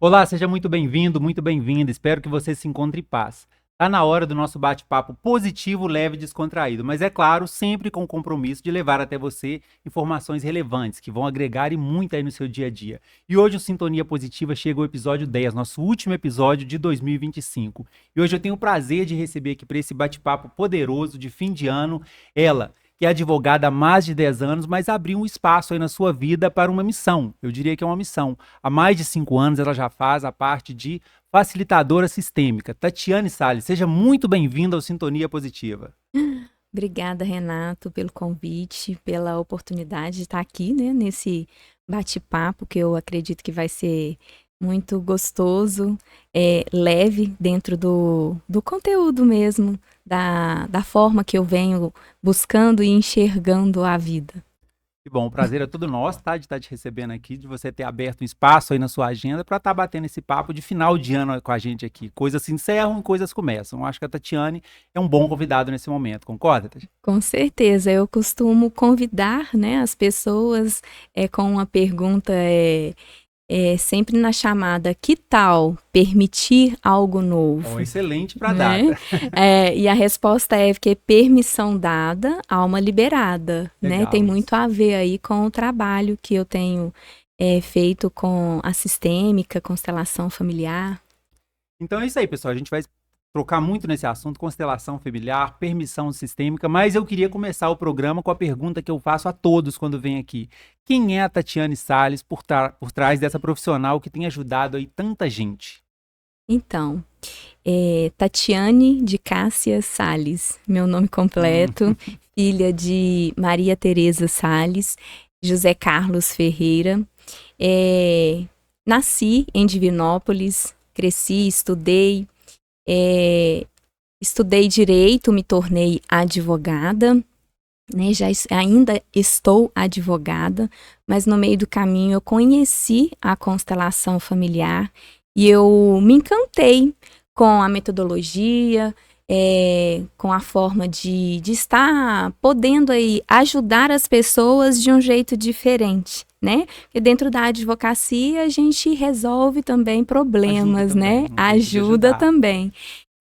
Olá, seja muito bem-vindo, muito bem-vinda. Espero que você se encontre em paz. Tá na hora do nosso bate-papo positivo, leve e descontraído, mas é claro, sempre com o compromisso de levar até você informações relevantes que vão agregar e muito aí no seu dia a dia. E hoje o Sintonia Positiva chega ao episódio 10, nosso último episódio de 2025. E hoje eu tenho o prazer de receber aqui para esse bate-papo poderoso de fim de ano ela, que é advogada há mais de 10 anos, mas abriu um espaço aí na sua vida para uma missão. Eu diria que é uma missão. Há mais de 5 anos ela já faz a parte de facilitadora sistêmica. Tatiane Salles, seja muito bem-vinda ao Sintonia Positiva. Obrigada, Renato, pelo convite, pela oportunidade de estar aqui, né, nesse bate-papo que eu acredito que vai ser muito gostoso, leve dentro do conteúdo mesmo, da forma que eu venho buscando e enxergando a vida. Que bom, o prazer é todo nosso, tá? De estar te recebendo aqui, de você ter aberto um espaço aí na sua agenda para estar batendo esse papo de final de ano com a gente aqui. Coisas se encerram e coisas começam. Eu acho que a Tatiane é um bom convidado nesse momento, concorda, Tatiane? Com certeza, eu costumo convidar, né, as pessoas com uma pergunta sempre na chamada, que tal permitir algo Bom, novo? excelente para a Né? data. E a resposta é que permissão dada, alma liberada, né? Tem Legal isso. muito a ver aí com o trabalho que eu tenho feito com a sistêmica, constelação familiar. Então é isso aí, pessoal. A gente vai trocar muito nesse assunto, constelação familiar, permissão sistêmica, mas eu queria começar o programa com a pergunta que eu faço a todos quando vem aqui. Quem é a Tatiane Salles por trás dessa profissional que tem ajudado aí tanta gente? Então, Tatiane de Cássia Salles, meu nome completo, filha de Maria Tereza Salles, José Carlos Ferreira. Nasci em Divinópolis, cresci, estudei direito, me tornei advogada, né? Ainda estou advogada, mas no meio do caminho eu conheci a constelação familiar e eu me encantei com a metodologia, com a forma de estar podendo aí ajudar as pessoas de um jeito diferente, né? Porque dentro da advocacia a gente resolve também Ajuda problemas, né? também, um jeito de Ajuda ajudar. também.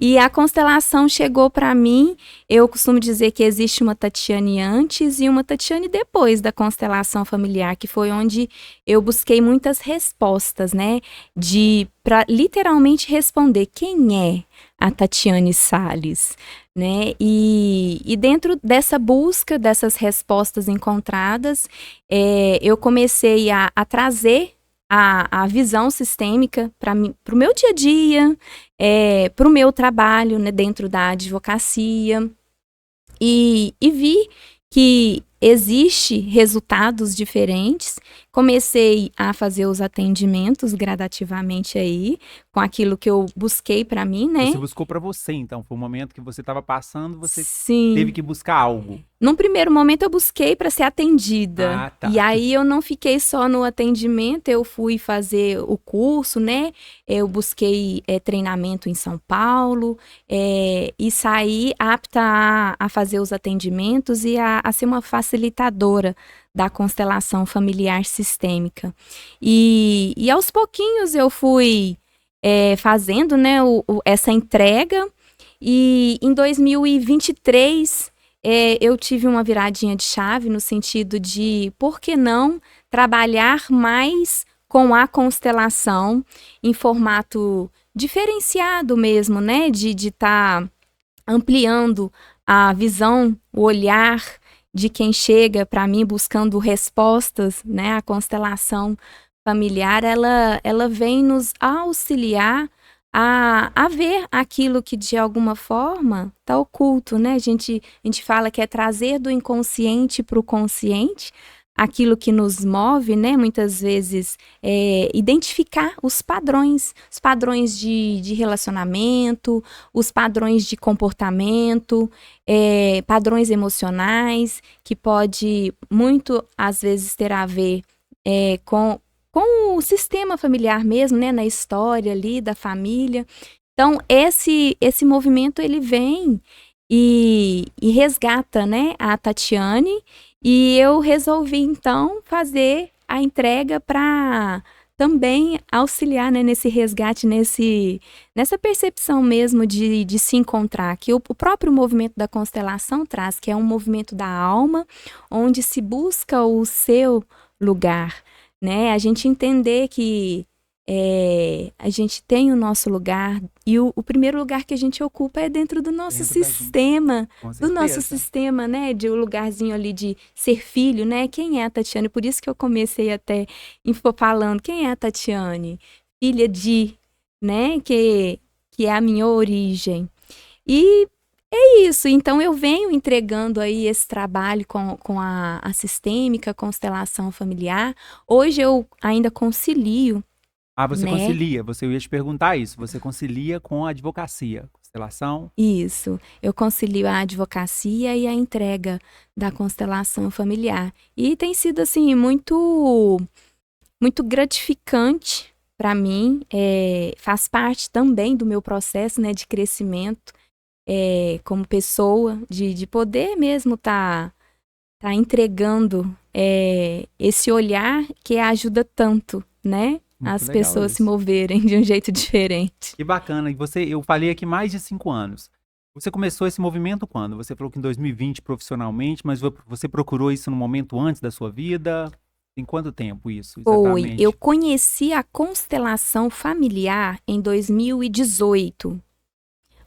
E a constelação chegou para mim. Eu costumo dizer que existe uma Tatiane antes e uma Tatiane depois da constelação familiar, que foi onde eu busquei muitas respostas, né? Para literalmente responder quem é a Tatiane Salles, né? E dentro dessa busca, dessas respostas encontradas, eu comecei a trazer a visão sistêmica para o meu dia a dia, para o meu trabalho, né, dentro da advocacia, e vi que existe resultados diferentes. Comecei a fazer os atendimentos gradativamente aí, com aquilo que eu busquei para mim, né? Você buscou para você, então, foi um momento que você estava passando, você teve Sim. que buscar algo. Num primeiro momento eu busquei para ser atendida. Ah, E tá. aí eu não fiquei só no atendimento, eu fui fazer o curso, né? Eu busquei treinamento em São Paulo e saí apta a fazer os atendimentos e a ser uma facilitadora da constelação familiar sistêmica. E aos pouquinhos eu fui fazendo, né, essa entrega. E em 2023 eu tive uma viradinha de chave no sentido de, por que não trabalhar mais com a constelação em formato diferenciado mesmo, né? De estar ampliando a visão, o olhar de quem chega para mim buscando respostas, né? A constelação familiar, ela vem nos auxiliar a ver aquilo que de alguma forma está oculto, né? A gente fala que é trazer do inconsciente para o consciente aquilo que nos move, né? Muitas vezes identificar os padrões de relacionamento, os padrões de comportamento, padrões emocionais, que pode muito às vezes ter a ver com o sistema familiar mesmo, né, na história ali da família. Então, esse movimento, ele vem e resgata, né, a Tatiane, e eu resolvi, então, fazer a entrega para também auxiliar, né, nesse resgate, nessa percepção mesmo de se encontrar, que o próprio movimento da constelação traz, que é um movimento da alma, onde se busca o seu lugar, né? A gente entender que a gente tem o nosso lugar, e o primeiro lugar que a gente ocupa é dentro do nosso sistema, né, de um lugarzinho ali de ser filho, né? Quem é a Tatiane? Por isso que eu comecei até falando, quem é a Tatiane? Filha de, né, que é a minha origem. E é isso, então eu venho entregando aí esse trabalho com a sistêmica, constelação familiar. Hoje eu ainda concilio. Você concilia, eu ia te perguntar isso, você concilia com a advocacia, constelação? Isso, eu concilio a advocacia e a entrega da constelação familiar. E tem sido, assim, muito, muito gratificante para mim, faz parte também do meu processo, né, de crescimento como pessoa, de poder mesmo tá entregando esse olhar que ajuda tanto, né? Muito As legal pessoas isso. se moverem de um jeito diferente. Que bacana. E eu falei aqui mais de 5 anos. Você começou esse movimento quando? Você falou que em 2020 profissionalmente, mas você procurou isso no momento antes da sua vida? Tem quanto tempo isso, exatamente? Eu conheci a constelação familiar em 2018.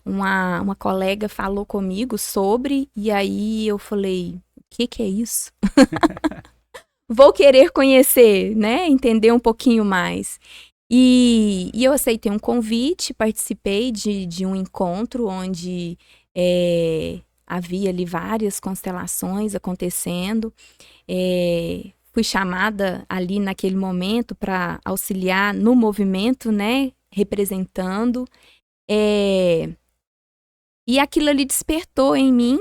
Uma colega falou comigo sobre, e aí eu falei, o que é isso? Vou querer conhecer, né? Entender um pouquinho mais. E eu aceitei um convite, participei de um encontro onde havia ali várias constelações acontecendo. Fui chamada ali naquele momento para auxiliar no movimento, né? Representando. E aquilo ali despertou em mim.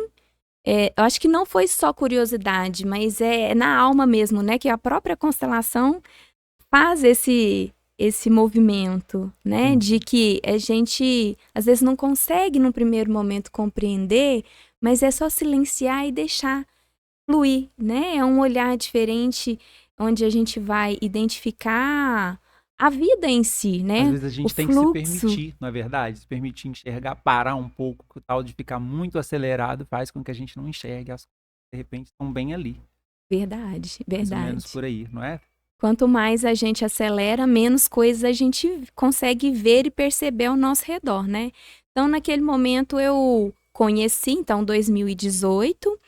Eu acho que não foi só curiosidade, mas é na alma mesmo, né? Que a própria constelação faz esse movimento, né? De que a gente, às vezes, não consegue, no primeiro momento, compreender, mas é só silenciar e deixar fluir, né? É um olhar diferente, onde a gente vai identificar a vida em si, né? Às vezes a gente tem que se permitir, não é verdade? Se permitir enxergar, parar um pouco, o tal de ficar muito acelerado faz com que a gente não enxergue as coisas, de repente, estão bem ali. Verdade. Mais ou menos por aí, não é? Quanto mais a gente acelera, menos coisas a gente consegue ver e perceber ao nosso redor, né? Então, naquele momento eu conheci, então, 2018.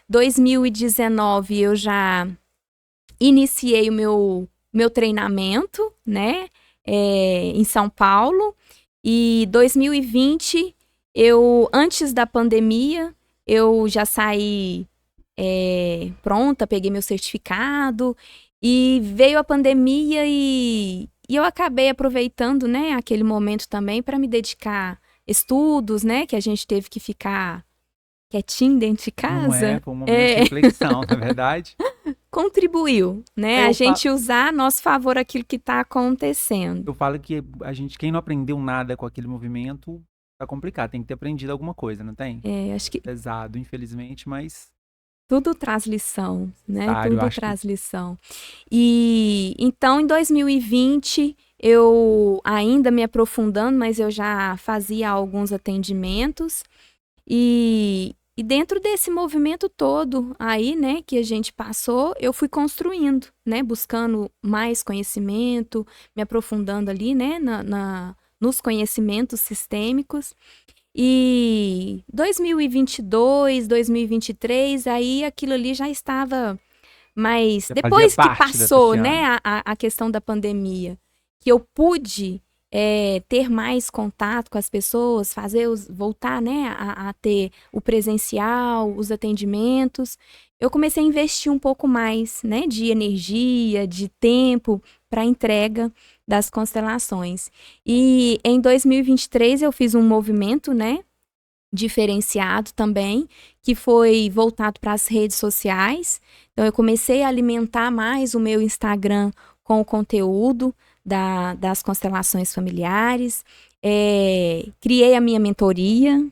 2019 eu já iniciei o meu treinamento, né? Em São Paulo. E 2020, antes da pandemia, eu já saí pronta, peguei meu certificado. E veio a pandemia e eu acabei aproveitando, né, aquele momento também para me dedicar a estudos, né, que a gente teve que ficar quietinho dentro de casa. Foi um momento de reflexão, na verdade. Contribuiu, né, a gente usar a nosso favor aquilo que está acontecendo. Eu falo que quem não aprendeu nada com aquele movimento, tá complicado, tem que ter aprendido alguma coisa, não tem? Acho que... Pesado, infelizmente, mas... Tudo traz lição, né? Tudo traz lição. E então, em 2020, eu ainda me aprofundando, mas eu já fazia alguns atendimentos. E dentro desse movimento todo aí, né, que a gente passou, eu fui construindo, né? Buscando mais conhecimento, me aprofundando ali, né, nos conhecimentos sistêmicos. E 2022, 2023, aí aquilo ali já estava mais... Depois que passou, né, a questão da pandemia, que eu pude ter mais contato com as pessoas, voltar, né, a ter o presencial, os atendimentos, eu comecei a investir um pouco mais, né, de energia, de tempo para a entrega das constelações. E em 2023 eu fiz um movimento, né, diferenciado também, que foi voltado para as redes sociais. Então eu comecei a alimentar mais o meu Instagram com o conteúdo das constelações familiares. Criei a minha mentoria.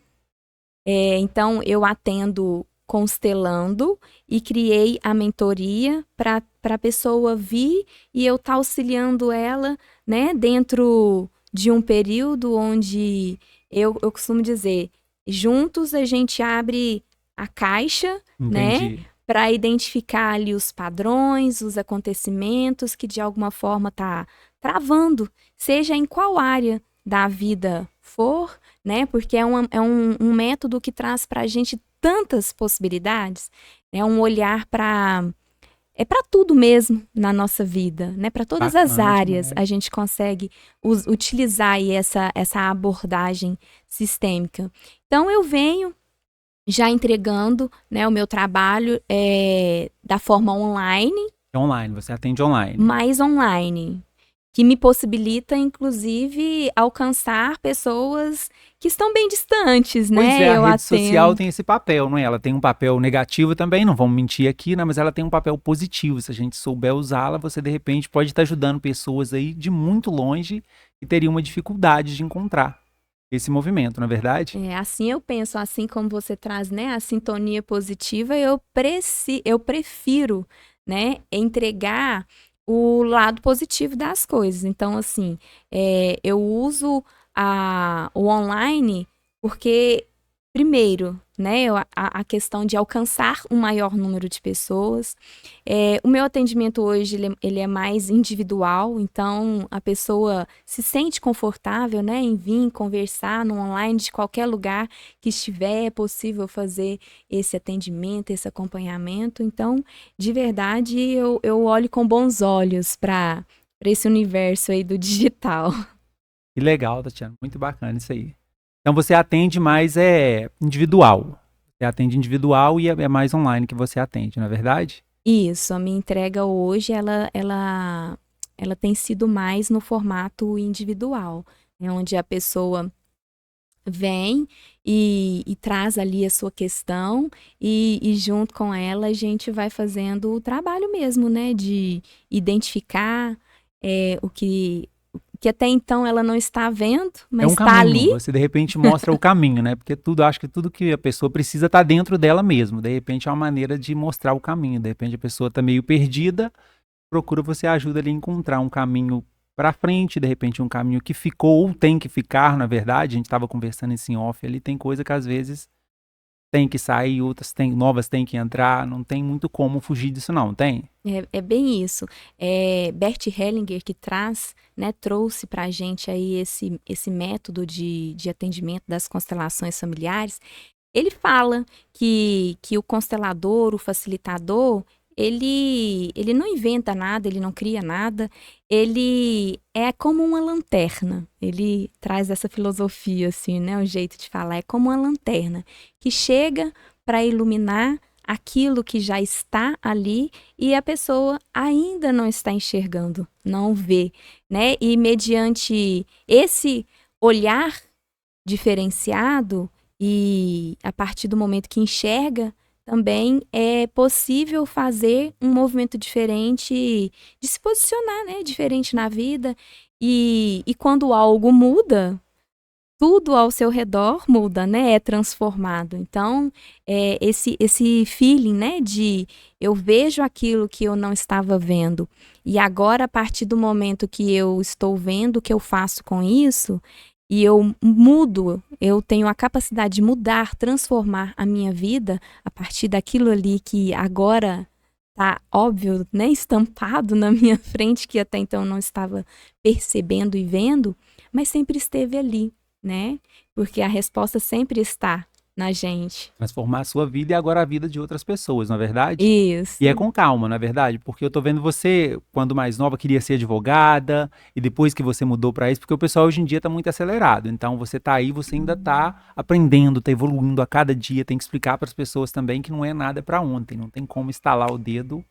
Então eu atendo constelando e criei a mentoria para a pessoa vir e eu estar auxiliando ela, né, dentro de um período onde eu costumo dizer, juntos a gente abre a caixa, né, Entendi. para identificar ali os padrões, os acontecimentos que de alguma forma tá travando, seja em qual área da vida for, né? Porque é um método que traz para a gente tantas possibilidades, é um olhar para tudo mesmo na nossa vida, né? Para todas as Bacana áreas demais. a gente consegue utilizar aí essa abordagem sistêmica. Então eu venho já entregando, né, o meu trabalho da forma online, É online, você atende online. mais online, que me possibilita, inclusive, alcançar pessoas que estão bem distantes, Pois né? é, a Eu rede social atendo. tem esse papel, não é? Ela tem um papel negativo também, não vamos mentir aqui, né? Mas ela tem um papel positivo. Se a gente souber usá-la, você de repente pode estar ajudando pessoas aí de muito longe que teriam uma dificuldade de encontrar esse movimento, não é verdade? Assim eu penso, assim como você traz, né, a sintonia positiva, eu prefiro, né, entregar o lado positivo das coisas. Então, assim, eu uso o online porque, primeiro, né, a questão de alcançar um maior número de pessoas. O meu atendimento hoje, ele é mais individual, então a pessoa se sente confortável, né, em vir conversar no online de qualquer lugar que estiver, é possível fazer esse atendimento, esse acompanhamento. Então, de verdade, eu olho com bons olhos para esse universo aí do digital. Que legal, Tatiana, muito bacana isso aí. Então você atende mais individual. Você atende individual e é mais online que você atende, não é verdade? Isso, a minha entrega hoje, ela tem sido mais no formato individual, né, onde a pessoa vem e traz ali a sua questão e junto com ela a gente vai fazendo o trabalho mesmo, né, de identificar o que até então ela não está vendo, É mas um está caminho, ali. você de repente mostra o caminho, né? Porque tudo, acho que tudo que a pessoa precisa tá dentro dela mesmo. De repente é uma maneira de mostrar o caminho. De repente a pessoa tá meio perdida, procura você ajuda ali a encontrar um caminho para frente, de repente um caminho que ficou ou tem que ficar, na verdade. A gente estava conversando em off ali, tem coisa que às vezes tem que sair, outras novas tem que entrar, não tem muito como fugir disso não, tem? É bem isso. Bert Hellinger que traz, né, trouxe para a gente aí esse método de atendimento das constelações familiares. Ele fala que o constelador, o facilitador, ele não inventa nada, ele não cria nada, ele é como uma lanterna. Ele traz essa filosofia, assim, né? O jeito de falar. É como uma lanterna que chega para iluminar aquilo que já está ali e a pessoa ainda não está enxergando, não vê, né? E mediante esse olhar diferenciado e a partir do momento que enxerga, também é possível fazer um movimento diferente, de se posicionar, né, diferente na vida. E quando algo muda, tudo ao seu redor muda, né? É transformado. Então, esse feeling, né? De eu vejo aquilo que eu não estava vendo. E agora, a partir do momento que eu estou vendo o que eu faço com isso, e eu mudo, eu tenho a capacidade de mudar, transformar a minha vida a partir daquilo ali que agora tá óbvio, né? Estampado na minha frente, que até então eu não estava percebendo e vendo, mas sempre esteve ali, né? Porque a resposta sempre está na gente. Transformar a sua vida e agora a vida de outras pessoas, não é verdade? E é Isso. com calma, não é verdade? Porque eu tô vendo você, quando mais nova, queria ser advogada, e depois que você mudou para isso, porque o pessoal hoje em dia tá muito acelerado. Então você tá aí, você ainda tá aprendendo, tá evoluindo a cada dia, tem que explicar para as pessoas também que não é nada para ontem, não tem como estalar o dedo,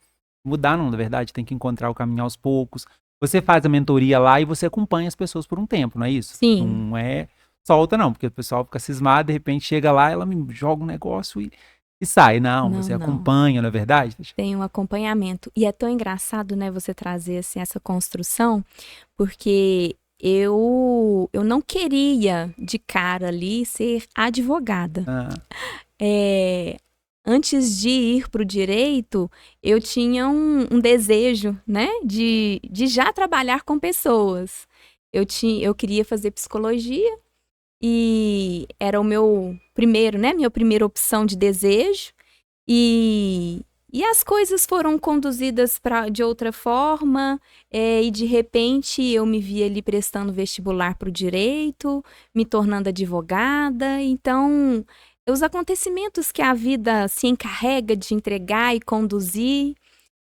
mudar não, na verdade, tem que encontrar o caminho aos poucos. Você faz a mentoria lá e você acompanha as pessoas por um tempo, não é isso? Sim. Não é solta não, porque o pessoal fica cismado, de repente chega lá, ela me joga um negócio e sai. Não, Não, você não. acompanha, não é verdade? Tem um acompanhamento. E é tão engraçado, né, você trazer assim, essa construção, porque eu não queria de cara ali ser advogada. Ah, É, antes de ir para o direito, eu tinha um desejo, né, de já trabalhar com pessoas. Eu queria fazer psicologia e era o meu primeiro, né, minha primeira opção de desejo. E as coisas foram conduzidas de outra forma, e de repente eu me vi ali prestando vestibular para o direito, me tornando advogada. Então, os acontecimentos que a vida se encarrega de entregar e conduzir,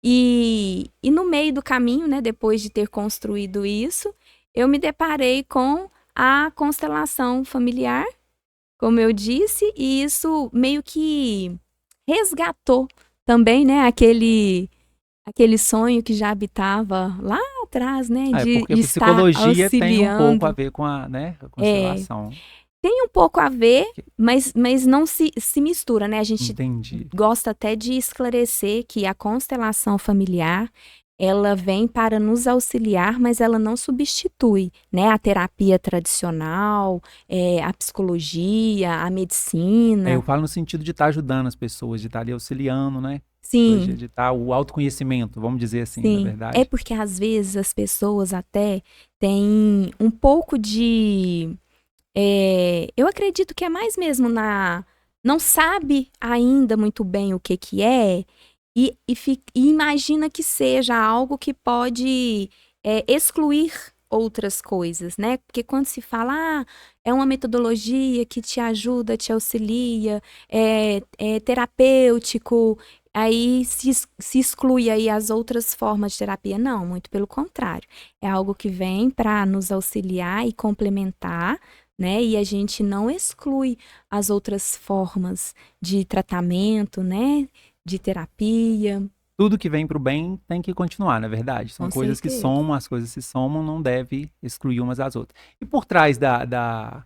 e no meio do caminho, né, depois de ter construído isso, eu me deparei com a constelação familiar, como eu disse, e isso meio que resgatou também, né, aquele sonho que já habitava lá atrás, né, Porque a de estar psicologia tem um pouco a auxiliando. ver com a, né, a constelação. Tem um pouco a ver, mas não se mistura, né? A gente Entendi. gosta até de esclarecer que a constelação familiar, ela vem para nos auxiliar, mas ela não substitui, né, a terapia tradicional, a psicologia, a medicina. Eu falo no sentido de estar ajudando as pessoas, de estar ali auxiliando, né? Sim. De estar o autoconhecimento, vamos dizer assim, na Sim, verdade. é porque às vezes as pessoas até têm um pouco de. Eu acredito que é mais mesmo não sabe ainda muito bem o que é e imagina que seja algo que pode excluir outras coisas, né? Porque quando se fala, é uma metodologia que te ajuda, te auxilia, é terapêutico, aí se exclui aí as outras formas de terapia. Não, muito pelo contrário. É algo que vem para nos auxiliar e complementar, né? E a gente não exclui as outras formas de tratamento, né? De terapia. Tudo que vem para o bem tem que continuar, na verdade. São Com coisas que certeza. somam, as coisas se somam, não deve excluir umas às outras. E por trás da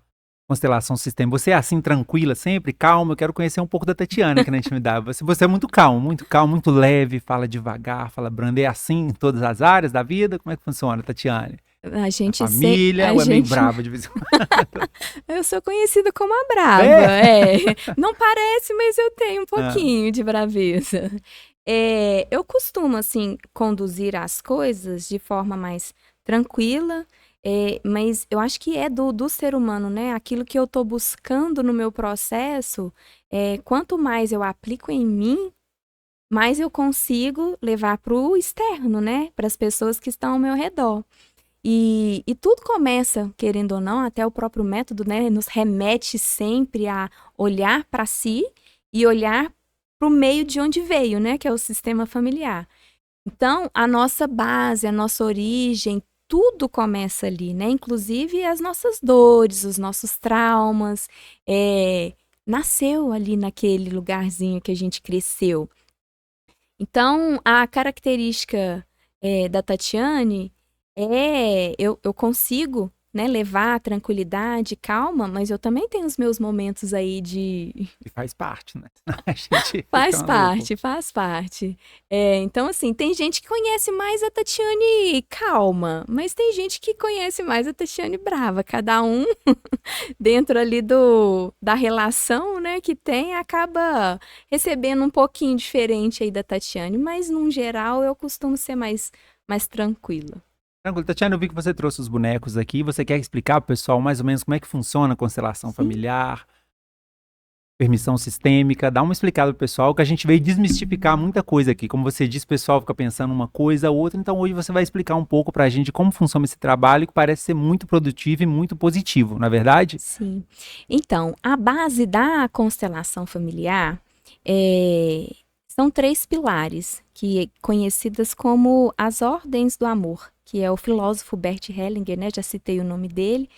constelação sistema, você é assim, tranquila sempre, calma? Eu quero conhecer um pouco da Tatiana aqui na intimidade. Você é muito calmo, muito leve, fala devagar, fala brando. É assim em todas as áreas da vida? Como é que funciona, Tatiana? A gente Família, ou é meio brava de vez em quando? Eu sou conhecida como a brava. Não parece, mas eu tenho um pouquinho de braveza. Eu costumo, assim, conduzir as coisas de forma mais tranquila, mas eu acho que é do ser humano, né? Aquilo que eu tô buscando no meu processo, quanto mais eu aplico em mim, mais eu consigo levar para o externo, né? Para as pessoas que estão ao meu redor. E tudo começa, querendo ou não, até o próprio método, né, nos remete sempre a olhar para si e olhar para o meio de onde veio, né, que é o sistema familiar. Então, a nossa base, a nossa origem, tudo começa ali, né, inclusive as nossas dores, os nossos traumas, nasceu ali naquele lugarzinho que a gente cresceu. Então, a característica da Tatiane eu consigo, né, levar a tranquilidade, calma, mas eu também tenho os meus momentos aí de... E faz parte, né? A gente Faz fica maluco. parte, faz parte. Então, assim, tem gente que conhece mais a Tatiane calma, mas tem gente que conhece mais a Tatiane brava. Cada um, dentro ali da relação, né, que tem, acaba recebendo um pouquinho diferente aí da Tatiane, mas, num geral, eu costumo ser mais tranquila. Tranquilo. Tatiana, eu vi que você trouxe os bonecos aqui. Você quer explicar para o pessoal mais ou menos como é que funciona a constelação familiar, permissão sistêmica? Dá uma explicada para o pessoal, que a gente veio desmistificar muita coisa aqui. Como você disse, o pessoal fica pensando uma coisa ou outra. Então hoje você vai explicar um pouco para a gente como funciona esse trabalho, que parece ser muito produtivo e muito positivo, não é verdade? Sim. Então, a base da constelação familiar são 3 pilares, conhecidas como as ordens do amor, que é o filósofo Bert Hellinger, né? Já citei o nome dele,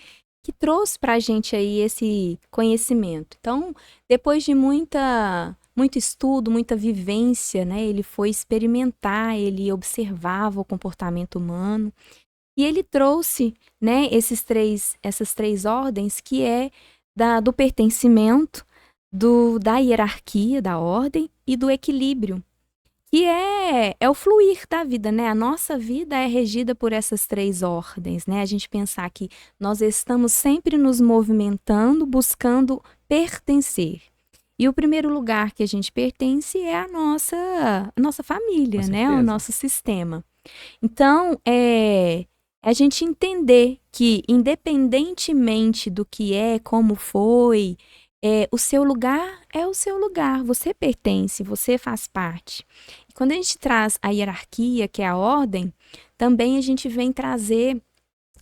que trouxe para a gente aí esse conhecimento. Então, depois de muito estudo, muita vivência, né? Ele foi experimentar, ele observava o comportamento humano e ele trouxe, né? Essas três ordens, que é do pertencimento, da hierarquia, da ordem e do equilíbrio, que é o fluir da vida, né? A nossa vida é regida por essas 3 ordens, né? A gente pensar que nós estamos sempre nos movimentando, buscando pertencer. E o primeiro lugar que a gente pertence é a nossa família, Com né? O certeza. nosso sistema. Então, a gente entender que, independentemente do que é, como foi, o seu lugar é o seu lugar. Você pertence, você faz parte. E quando a gente traz a hierarquia, que é a ordem, também a gente vem trazer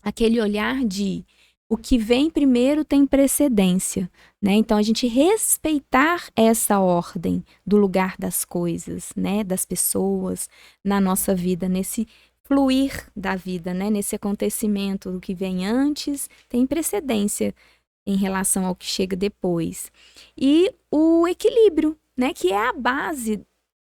aquele olhar de o que vem primeiro tem precedência, né? Então, a gente respeitar essa ordem do lugar das coisas, né? Das pessoas na nossa vida, nesse fluir da vida, né? Nesse acontecimento, do que vem antes tem precedência em relação ao que chega depois. E o equilíbrio, né? Que é a base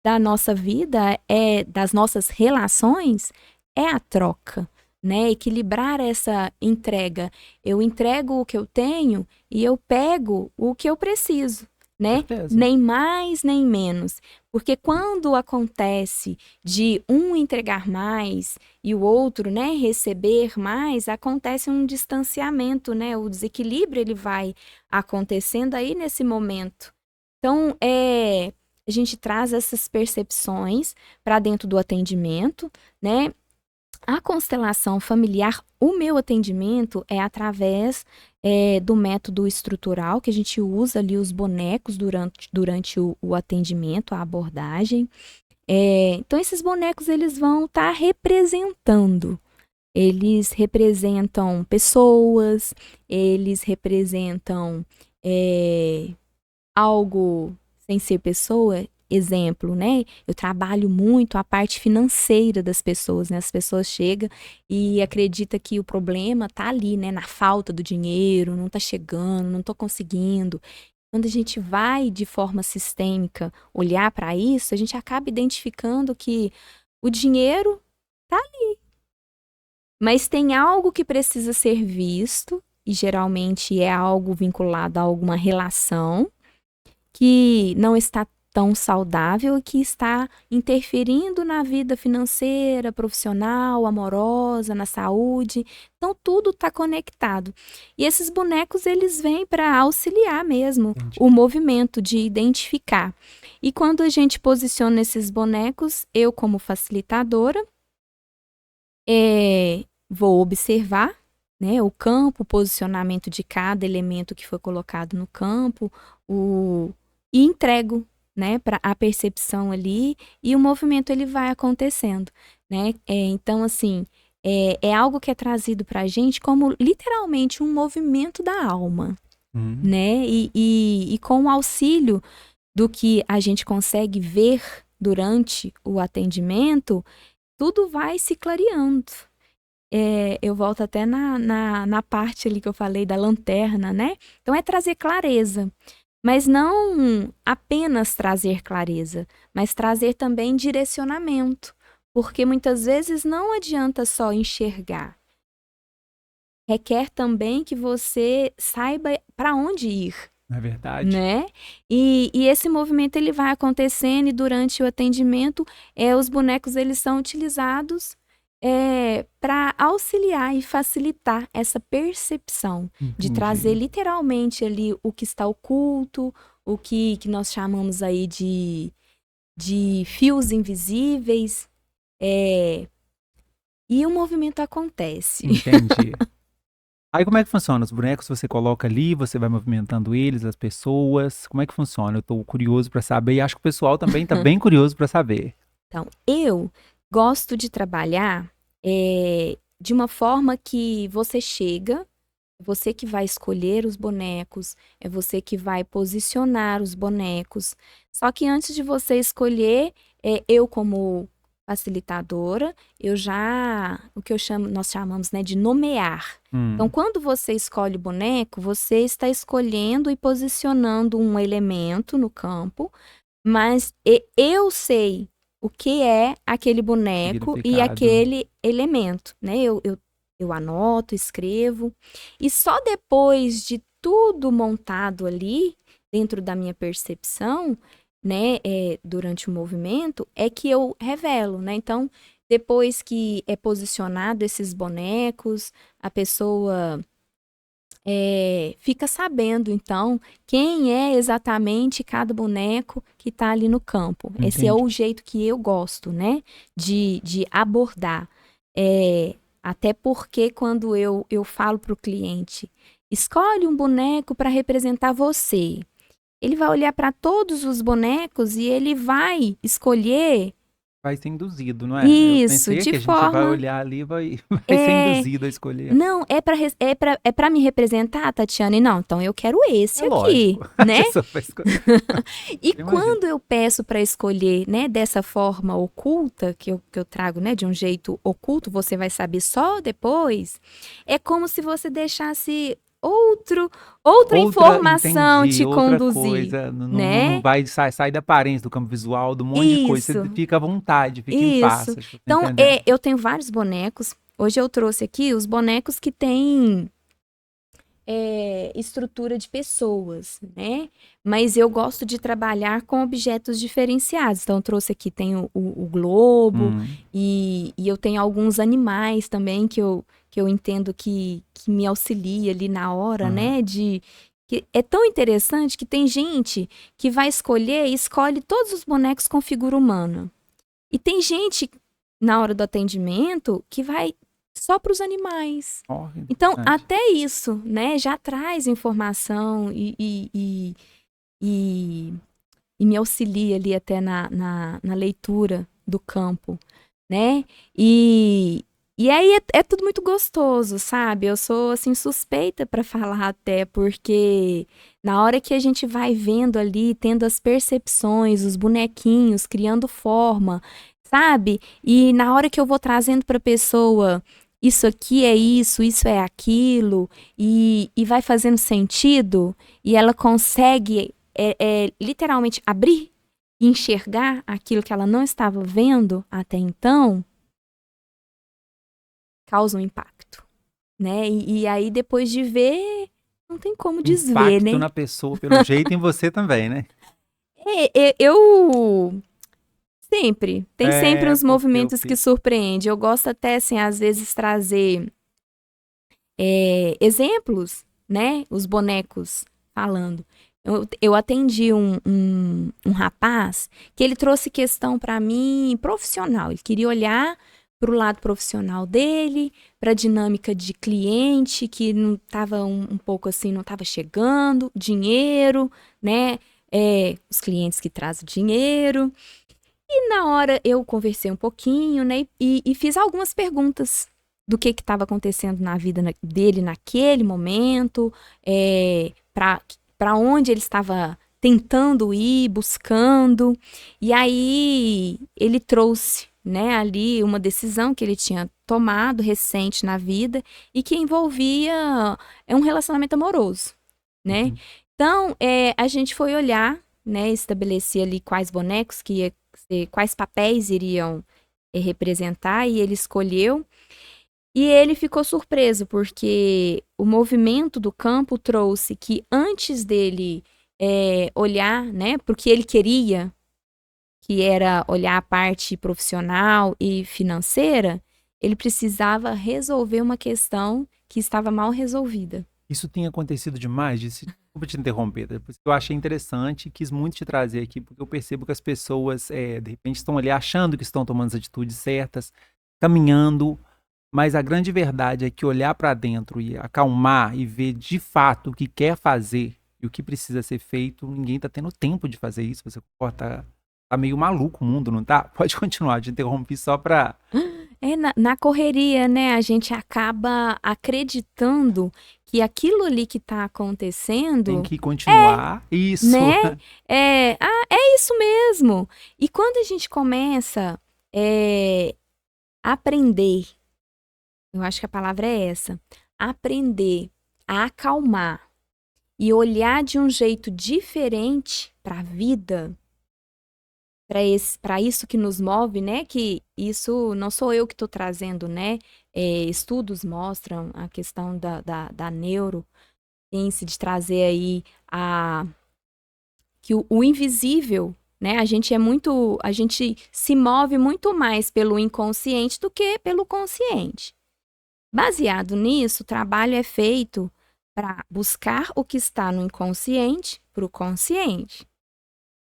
da nossa vida, das nossas relações, é a troca, né? Equilibrar essa entrega. Eu entrego o que eu tenho e eu pego o que eu preciso, né? Certeza. Nem mais, nem menos. Porque quando acontece de um entregar mais e o outro, né, receber mais, acontece um distanciamento, né? O desequilíbrio ele vai acontecendo aí nesse momento. Então, a gente traz essas percepções para dentro do atendimento, né? A constelação familiar, o meu atendimento é através do método estrutural, que a gente usa ali os bonecos durante o atendimento, a abordagem. Então, esses bonecos, eles vão estar representando. Eles representam pessoas, eles representam algo sem ser pessoa. Exemplo, né? Eu trabalho muito a parte financeira das pessoas, né? As pessoas chegam e acreditam que o problema tá ali, né? Na falta do dinheiro, não tá chegando, não tô conseguindo. Quando a gente vai de forma sistêmica olhar para isso, a gente acaba identificando que o dinheiro tá ali. Mas tem algo que precisa ser visto, e geralmente é algo vinculado a alguma relação que não está tão saudável e que está interferindo na vida financeira, profissional, amorosa, na saúde. Então, tudo está conectado. E esses bonecos, eles vêm para auxiliar mesmo Entendi. o movimento de identificar. E quando a gente posiciona esses bonecos, eu como facilitadora, vou observar, né, o campo, o posicionamento de cada elemento que foi colocado no campo, e entrego, né, para a percepção ali, e o movimento ele vai acontecendo, né? Então, assim, é algo que é trazido para a gente como literalmente um movimento da alma, né? E com o auxílio do que a gente consegue ver durante o atendimento, tudo vai se clareando. Eu volto até na parte ali que eu falei da lanterna, né? Então, é trazer clareza. Mas não apenas trazer clareza, mas trazer também direcionamento. Porque muitas vezes não adianta só enxergar. Requer também que você saiba para onde ir. Não é verdade? Né? E esse movimento ele vai acontecendo e durante o atendimento, os bonecos eles são utilizados para auxiliar e facilitar essa percepção de Entendi. trazer literalmente ali o que está oculto, o que nós chamamos aí de fios invisíveis, e o movimento acontece. Entendi. Aí como é que funciona? Os bonecos você coloca ali, você vai movimentando eles, as pessoas. Como é que funciona? Eu tô curioso para saber e acho que o pessoal também tá bem curioso para saber. Então, eu gosto de trabalhar de uma forma que você chega, é você que vai escolher os bonecos, é você que vai posicionar os bonecos. Só que antes de você escolher, eu como facilitadora, o que nós chamamos, né, de nomear. Então, quando você escolhe o boneco, você está escolhendo e posicionando um elemento no campo, mas eu sei o que é aquele boneco e Significado. aquele elemento, né? Eu anoto, escrevo, e só depois de tudo montado ali, dentro da minha percepção, né, durante o movimento, é que eu revelo, né? Então, depois que é posicionado esses bonecos, a pessoa fica sabendo, então, quem é exatamente cada boneco que está ali no campo. Esse é Entendi. o jeito que eu gosto, né, de abordar. Até porque quando eu falo para o cliente, escolhe um boneco para representar você. Ele vai olhar para todos os bonecos e ele vai escolher Vai ser induzido, não é? Eu isso pensei de que a gente vai forma. olhar ali e vai ser É, induzido a escolher. não, é pra me representar, Tatiana? E não, então eu quero É esse lógico. aqui, A né? pessoa vai escolher. E Imagina. quando eu peço para escolher, né, dessa forma oculta, que eu trago, né, de um jeito oculto, você vai saber só depois, é como se você deixasse outra informação Entendi, te outra conduzir, coisa. Não né? vai sair da aparência, do campo visual, do monte de coisa. Você Isso, fica à vontade, fica em paz. isso. Acho que eu tô Então, entendendo. eu tenho vários bonecos. Hoje eu trouxe aqui os bonecos que têm estrutura de pessoas, né? Mas eu gosto de trabalhar com objetos diferenciados. Então, eu trouxe aqui, tem o globo, Hum, e eu tenho alguns animais também que eu entendo que me auxilia ali na hora, aham. né? Que é tão interessante que tem gente que vai escolher e escolhe todos os bonecos com figura humana. E tem gente, na hora do atendimento, que vai só para os animais. Ó, que Então, interessante. até isso, né, já traz informação e, e me auxilia ali até na leitura do campo, né? E aí é tudo muito gostoso, sabe? Eu sou, assim, suspeita para falar até, porque na hora que a gente vai vendo ali, tendo as percepções, os bonequinhos, criando forma, sabe? E na hora que eu vou trazendo para a pessoa, isso aqui é isso é aquilo, e vai fazendo sentido, e ela consegue literalmente abrir e enxergar aquilo que ela não estava vendo até então, causa um impacto, né? E aí, depois de ver, não tem como desver, Impacto né? na pessoa, pelo jeito, em você também, né? Eu tem sempre É, uns porque eu movimentos que surpreendem. Eu gosto até, assim, às vezes, trazer exemplos, né? Os bonecos falando. Eu atendi um rapaz que ele trouxe questão para mim profissional. Ele queria olhar para o lado profissional dele, para a dinâmica de cliente que não estava um pouco assim, não estava chegando, dinheiro, né? Os clientes que trazem dinheiro. E na hora eu conversei um pouquinho, né? E fiz algumas perguntas do que estava acontecendo na vida dele naquele momento, para onde ele estava tentando ir, buscando. E aí ele trouxe, né, ali uma decisão que ele tinha tomado recente na vida e que envolvia um relacionamento amoroso, né? Uhum. Então, a gente foi olhar, né, estabelecer ali quais bonecos que ia ser, quais papéis iriam representar, e ele escolheu. E ele ficou surpreso, porque o movimento do campo trouxe que antes dele olhar, né, porque ele queria, que era olhar a parte profissional e financeira, ele precisava resolver uma questão que estava mal resolvida. Isso tem acontecido demais? Desculpa te interromper, depois que eu achei interessante e quis muito te trazer aqui, porque eu percebo que as pessoas, de repente, estão ali achando que estão tomando as atitudes certas, caminhando, mas a grande verdade é que olhar para dentro e acalmar e ver de fato o que quer fazer e o que precisa ser feito, ninguém está tendo tempo de fazer isso. Você concorda? Tá meio maluco o mundo, não tá? Pode continuar, te interrompi só para Na correria, né, a gente acaba acreditando que aquilo ali que está tem acontecendo, que continuar. Isso. né, é isso mesmo. E quando a gente começa a aprender, eu acho que a palavra é essa, aprender a acalmar e olhar de um jeito diferente para a vida, para isso que nos move, né? Que isso não sou eu que estou trazendo, né? Estudos mostram a questão da neurociência, de trazer aí que o invisível, né? A gente se move muito mais pelo inconsciente do que pelo consciente. Baseado nisso, o trabalho é feito para buscar o que está no inconsciente para o consciente.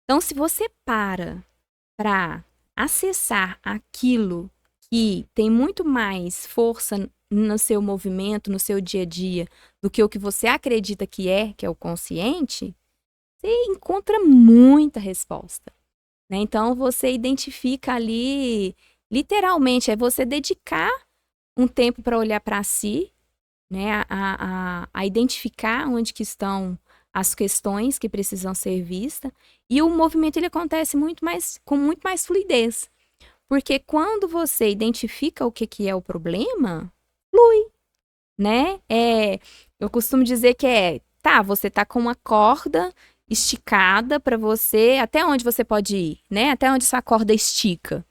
Então, se você para acessar aquilo que tem muito mais força no seu movimento, no seu dia a dia, do que o que você acredita que é o consciente, você encontra muita resposta, né? Então, você identifica ali, literalmente, é você dedicar um tempo para olhar para si, né? A identificar onde que estão as questões que precisam ser vistas, e o movimento ele acontece com muito mais fluidez. Porque quando você identifica o que é o problema, flui, né? Eu costumo dizer que você tá com uma corda esticada para você, até onde você pode ir, né? Até onde sua corda estica.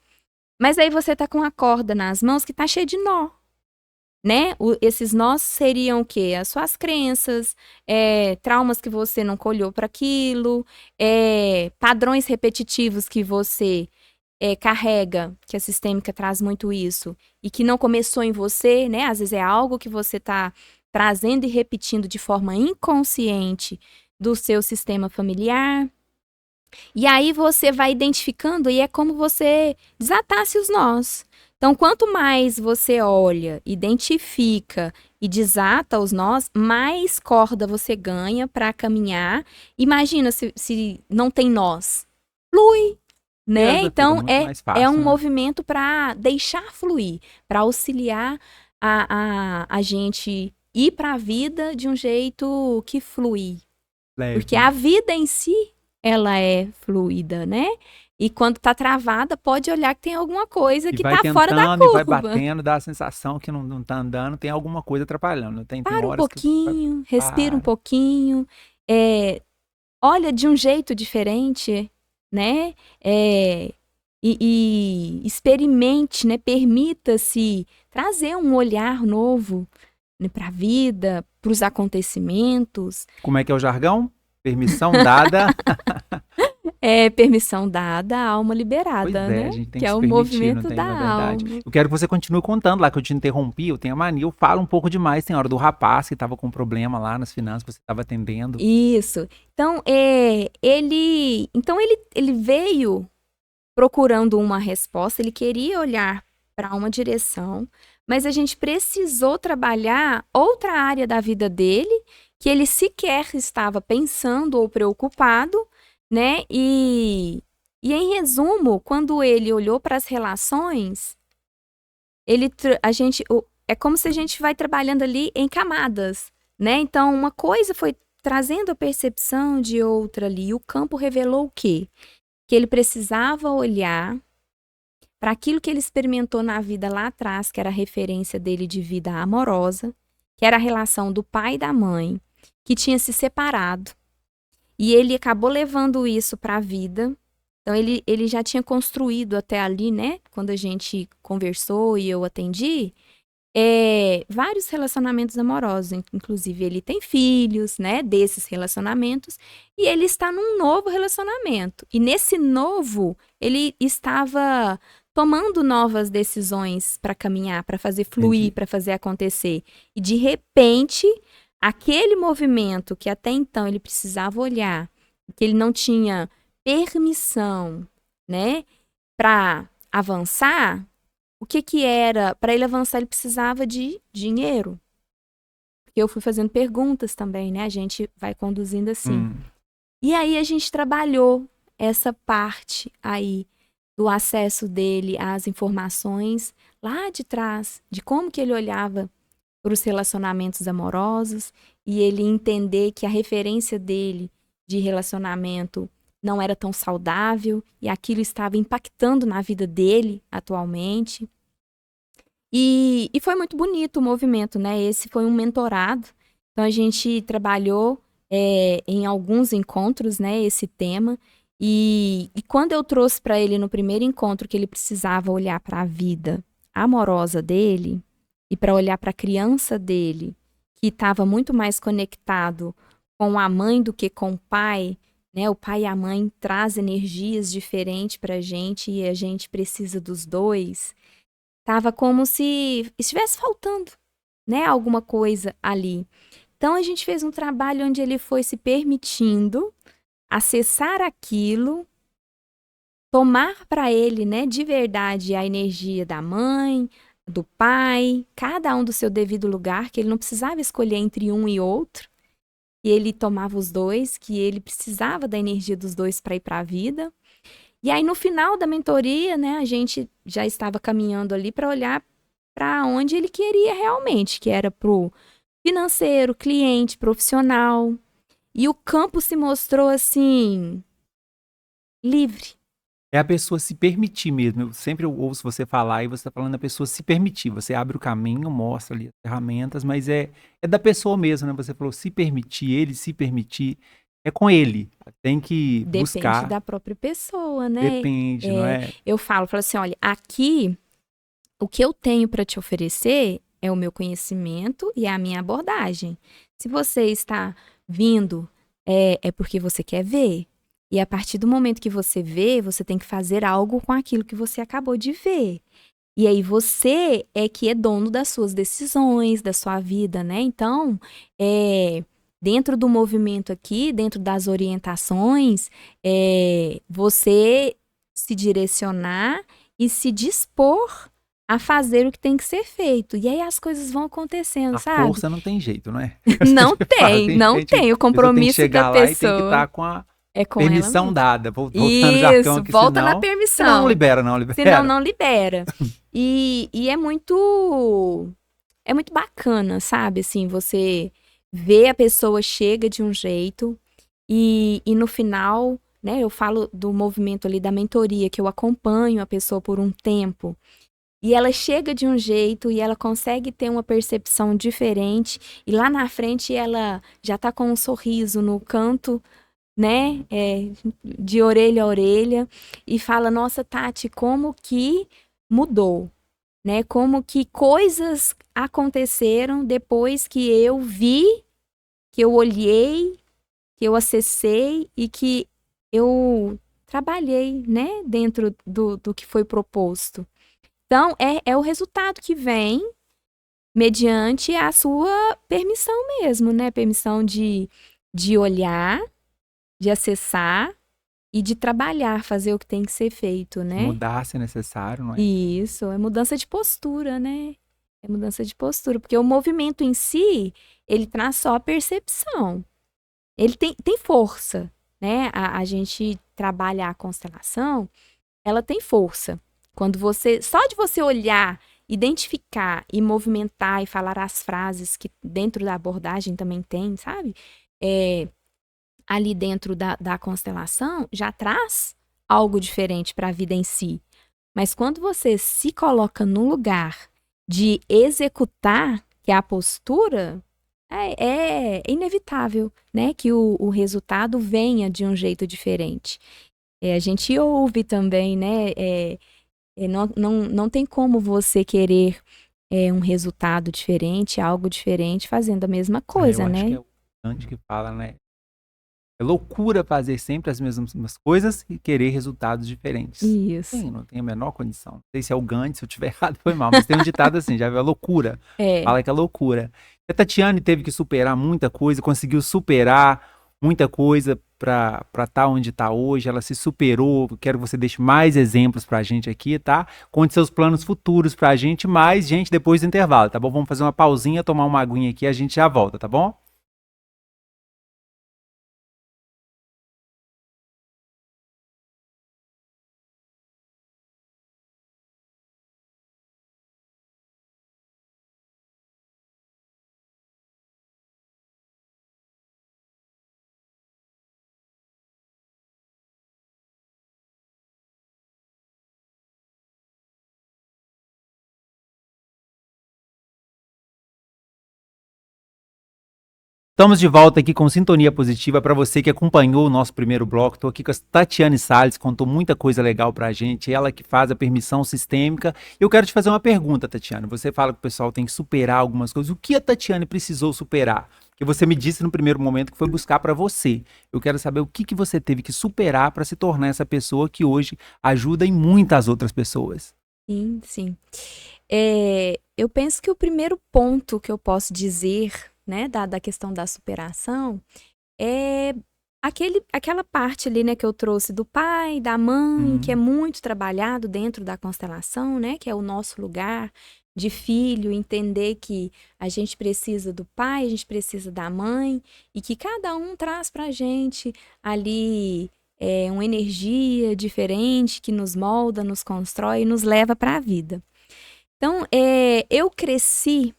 Mas aí você tá com a corda nas mãos que tá cheia de nó, né? Esses nós seriam o quê? As suas crenças, traumas que você não colheu para aquilo, padrões repetitivos que você carrega, que a sistêmica traz muito isso, e que não começou em você, né? Às vezes é algo que você está trazendo e repetindo de forma inconsciente do seu sistema familiar. E aí você vai identificando e é como você desatasse os nós. Então, quanto mais você olha, identifica e desata os nós, mais corda você ganha para caminhar. Imagina se não tem nós. Flui, né? Então, é um movimento para deixar fluir, para auxiliar a gente ir para a vida de um jeito que flui. Leve. Porque a vida em si, ela é fluida, né? E quando tá travada, pode olhar que tem alguma coisa que tá fora da curva. E vai batendo, dá a sensação que não tá andando, tem alguma coisa atrapalhando. Para um pouquinho, respira um pouquinho, olha de um jeito diferente, né? E experimente, né? Permita-se trazer um olhar novo, né, para a vida, para os acontecimentos. Como é que é o jargão? Permissão dada. Permissão dada, alma liberada, pois né? A gente tem que é o permitir, movimento da alma. Eu quero que você continue contando lá, que eu te interrompi, eu tenho a mania, eu falo um pouco demais, senhora, do rapaz que estava com problema lá nas finanças, você estava atendendo. Isso. Então, ele veio procurando uma resposta, ele queria olhar para uma direção, mas a gente precisou trabalhar outra área da vida dele, que ele sequer estava pensando ou preocupado, né? E em resumo, quando ele olhou para as relações, é como se a gente vai trabalhando ali em camadas, né? Então, uma coisa foi trazendo a percepção de outra ali. O campo revelou o quê? Que ele precisava olhar para aquilo que ele experimentou na vida lá atrás, que era a referência dele de vida amorosa, que era a relação do pai e da mãe, que tinha se separado. E ele acabou levando isso para a vida. Então, ele já tinha construído até ali, né? Quando a gente conversou e eu atendi, vários relacionamentos amorosos. Inclusive, ele tem filhos, né? Desses relacionamentos. E ele está num novo relacionamento. E nesse novo, ele estava tomando novas decisões para caminhar, para fazer fluir, para fazer acontecer. E, de repente, aquele movimento que até então ele precisava olhar, que ele não tinha permissão, né, para avançar, o que era? Para ele avançar, ele precisava de dinheiro. Porque eu fui fazendo perguntas também, né? A gente vai conduzindo assim. E aí a gente trabalhou essa parte aí do acesso dele às informações lá de trás, de como que ele olhava para os relacionamentos amorosos e ele entender que a referência dele de relacionamento não era tão saudável e aquilo estava impactando na vida dele atualmente. E foi muito bonito o movimento, né? Esse foi um mentorado. Então, a gente trabalhou em alguns encontros, né, esse tema. E quando eu trouxe para ele no primeiro encontro que ele precisava olhar para a vida amorosa dele e para olhar para a criança dele, que estava muito mais conectado com a mãe do que com o pai, né? O pai e a mãe trazem energias diferentes para a gente e a gente precisa dos dois. Tava como se estivesse faltando, né? Alguma coisa ali. Então a gente fez um trabalho onde ele foi se permitindo acessar aquilo, tomar para ele, né, de verdade a energia da mãe, do pai, cada um do seu devido lugar, que ele não precisava escolher entre um e outro, e ele tomava os dois, que ele precisava da energia dos dois para ir para a vida. E aí no final da mentoria, né, a gente já estava caminhando ali para olhar para onde ele queria realmente, que era pro financeiro, cliente, profissional. E o campo se mostrou assim, livre. É a pessoa se permitir mesmo. Eu sempre ouço você falar e você está falando da pessoa se permitir. Você abre o caminho, mostra ali as ferramentas, mas é da pessoa mesmo, né? Você falou se permitir, ele se permitir. É com ele. Tem que Depende buscar. da própria pessoa, né? Depende, não é? Eu falo assim, olha, aqui o que eu tenho para te oferecer é o meu conhecimento e a minha abordagem. Se você está vindo, é porque você quer ver. E a partir do momento que você vê, você tem que fazer algo com aquilo que você acabou de ver. E aí você é que é dono das suas decisões, da sua vida, né? Então, dentro do movimento aqui, dentro das orientações, você se direcionar e se dispor a fazer o que tem que ser feito. E aí as coisas vão acontecendo, A sabe? força não tem jeito, não é? Não tem, não tem. O compromisso tem que chegar da lá e tem que pessoa estar com a é com permissão ela. dada. Voltando no jargão Isso, aqui, volta senão, na permissão. senão não libera, não libera. Senão não libera. E é muito bacana, sabe? Assim, você vê a pessoa chega de um jeito e no final, né? Eu falo do movimento ali da mentoria, que eu acompanho a pessoa por um tempo. E ela chega de um jeito e ela consegue ter uma percepção diferente. E lá na frente ela já tá com um sorriso no canto, né? De orelha a orelha. E fala, nossa, Tati, como que mudou? Né? Como que coisas aconteceram depois que eu vi, que eu olhei, que eu acessei e que eu trabalhei, né? Dentro do que foi proposto. Então, é o resultado que vem mediante a sua permissão mesmo, né? Permissão de olhar, de acessar e de trabalhar, fazer o que tem que ser feito, né? Mudar se necessário, não é? Isso, é mudança de postura, né? É mudança de postura, porque o movimento em si, ele traz só a percepção. Ele tem força, né? A gente trabalha a constelação, ela tem força. Quando só de você olhar, identificar e movimentar e falar as frases que dentro da abordagem também tem, sabe? Ali dentro da constelação, já traz algo diferente para a vida em si. Mas quando você se coloca no lugar de executar, que é a postura, é inevitável, né? Que o resultado venha de um jeito diferente. A gente ouve também, né? Não tem como você querer um resultado diferente, algo diferente, fazendo a mesma coisa, eu né? acho que é o Gandhi que fala, né? É loucura fazer sempre as mesmas coisas e querer resultados diferentes. Isso. Sim, não tem a menor condição. Não sei se é o Gandhi, se eu tiver errado foi mal, mas tem um ditado assim, já viu? A loucura. Fala que é loucura. A Tatiane teve que superar muita coisa, conseguiu superar muita coisa para estar onde está hoje. Ela se superou. Quero que você deixe mais exemplos pra gente aqui, tá? Conte seus planos futuros pra gente, mais gente depois do intervalo, tá bom? Vamos fazer uma pausinha, tomar uma aguinha aqui e a gente já volta, tá bom? Estamos de volta aqui com Sintonia Positiva. Para você que acompanhou o nosso primeiro bloco, estou aqui com a Tatiane Salles, contou muita coisa legal para a gente, ela que faz a permissão sistêmica. Eu quero te fazer uma pergunta, Tatiane. Você fala que o pessoal tem que superar algumas coisas. O que a Tatiane precisou superar? Que você me disse no primeiro momento que foi buscar para você. Eu quero saber o que você teve que superar para se tornar essa pessoa que hoje ajuda em muitas outras pessoas. Sim. Eu penso que o primeiro ponto que eu posso dizer, né, da questão da superação, é aquela parte ali, né, que eu trouxe do pai, da mãe, que é muito trabalhado dentro da constelação, né, que é o nosso lugar de filho, entender que a gente precisa do pai, a gente precisa da mãe, e que cada um traz pra gente ali uma energia diferente que nos molda, nos constrói e nos leva para a vida. Então, eu cresci,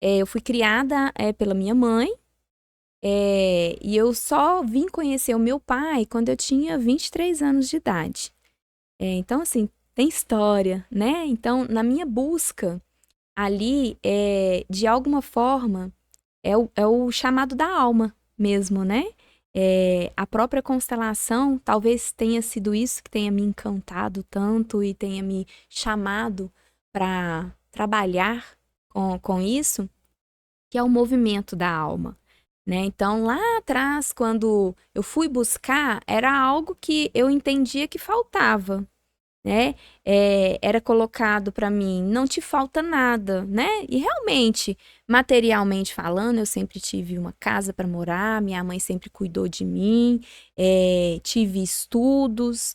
eu fui criada pela minha mãe, e eu só vim conhecer o meu pai quando eu tinha 23 anos de idade. Então, assim, tem história, né? Então, na minha busca ali, de alguma forma, é o chamado da alma mesmo, né? A própria constelação talvez tenha sido isso que tenha me encantado tanto e tenha me chamado para trabalhar com isso, que é o movimento da alma, né? Então, lá atrás, quando eu fui buscar, era algo que eu entendia que faltava, né? Era colocado para mim, não te falta nada, né? E realmente, materialmente falando, eu sempre tive uma casa para morar, minha mãe sempre cuidou de mim, tive estudos,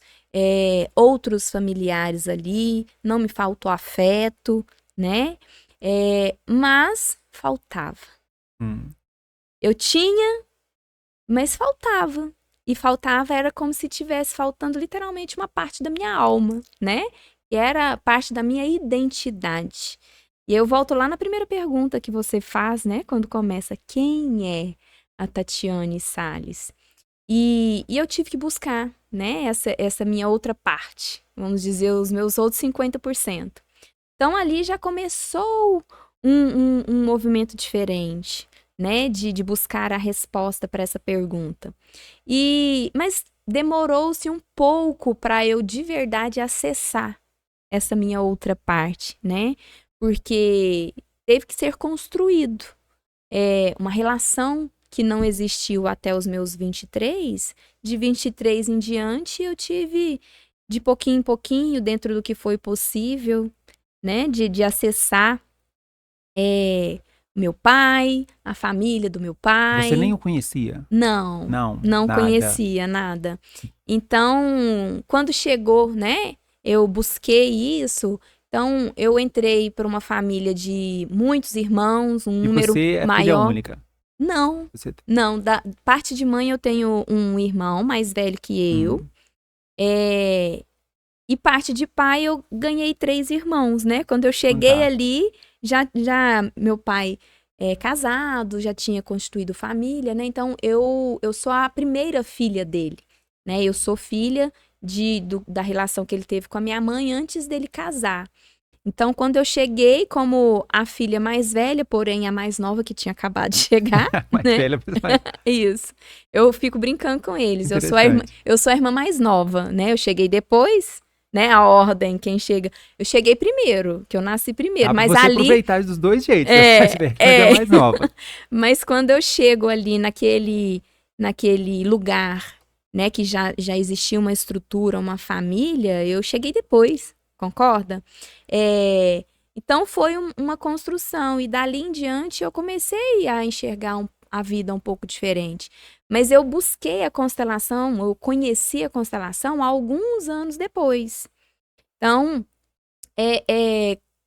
outros familiares ali, não me faltou afeto, né? Mas faltava. Eu tinha, mas faltava. E faltava, era como se tivesse faltando literalmente uma parte da minha alma, né? E era parte da minha identidade. E eu volto lá na primeira pergunta que você faz, né? Quando começa, quem é a Tatiane Salles? E eu tive que buscar, né? Essa minha outra parte. Vamos dizer, os meus outros 50%. Então, ali já começou um movimento diferente, né, de buscar a resposta para essa pergunta. Mas demorou-se um pouco para eu de verdade acessar essa minha outra parte, né? Porque teve que ser construído uma relação que não existiu até os meus 23. De 23 em diante, eu tive de pouquinho em pouquinho, dentro do que foi possível, né, de acessar meu pai, a família do meu pai. Você nem o conhecia? Não nada. Conhecia nada. Então, quando chegou, né, eu busquei isso. Então, eu entrei para uma família de muitos irmãos, um número você é maior. Filha única? Não, não. Da parte de mãe eu tenho um irmão mais velho que eu. E parte de pai eu ganhei 3 irmãos, né? Quando eu cheguei ali, já meu pai casado, já tinha constituído família, né? Então, eu sou a primeira filha dele, né? Eu sou filha da relação que ele teve com a minha mãe antes dele casar. Então, quando eu cheguei como a filha mais velha, porém a mais nova que tinha acabado de chegar, mais né? velha, Isso. Eu fico brincando com eles. Eu sou a irmã mais nova, né? Eu cheguei depois, né? A ordem, quem chega. Eu cheguei primeiro, que eu nasci primeiro. Mas você ali. aproveitar dos dois jeitos, mais velha, mas é mais nova. Mas quando eu chego ali naquele lugar, né? Que já existia uma estrutura, uma família, eu cheguei depois. Concorda? Então foi uma construção, e dali em diante eu comecei a enxergar a vida um pouco diferente. Mas eu busquei a constelação, eu conheci a constelação há alguns anos depois. Então,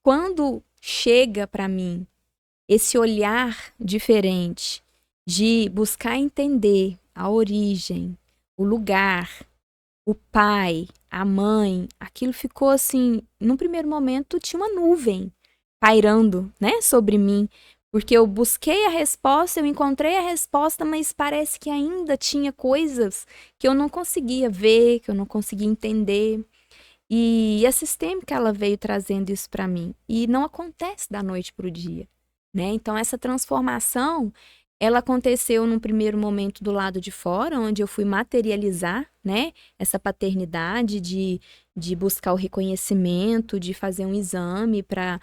quando chega para mim esse olhar diferente de buscar entender a origem, o lugar, o pai, a mãe, aquilo ficou assim, num primeiro momento tinha uma nuvem pairando, né, sobre mim, porque eu busquei a resposta, eu encontrei a resposta, mas parece que ainda tinha coisas que eu não conseguia ver, que eu não conseguia entender. E a sistêmica, ela veio trazendo isso para mim. E não acontece da noite para o dia, né? Então, essa transformação, ela aconteceu num primeiro momento do lado de fora, onde eu fui materializar, né, essa paternidade, de buscar o reconhecimento, de fazer um exame para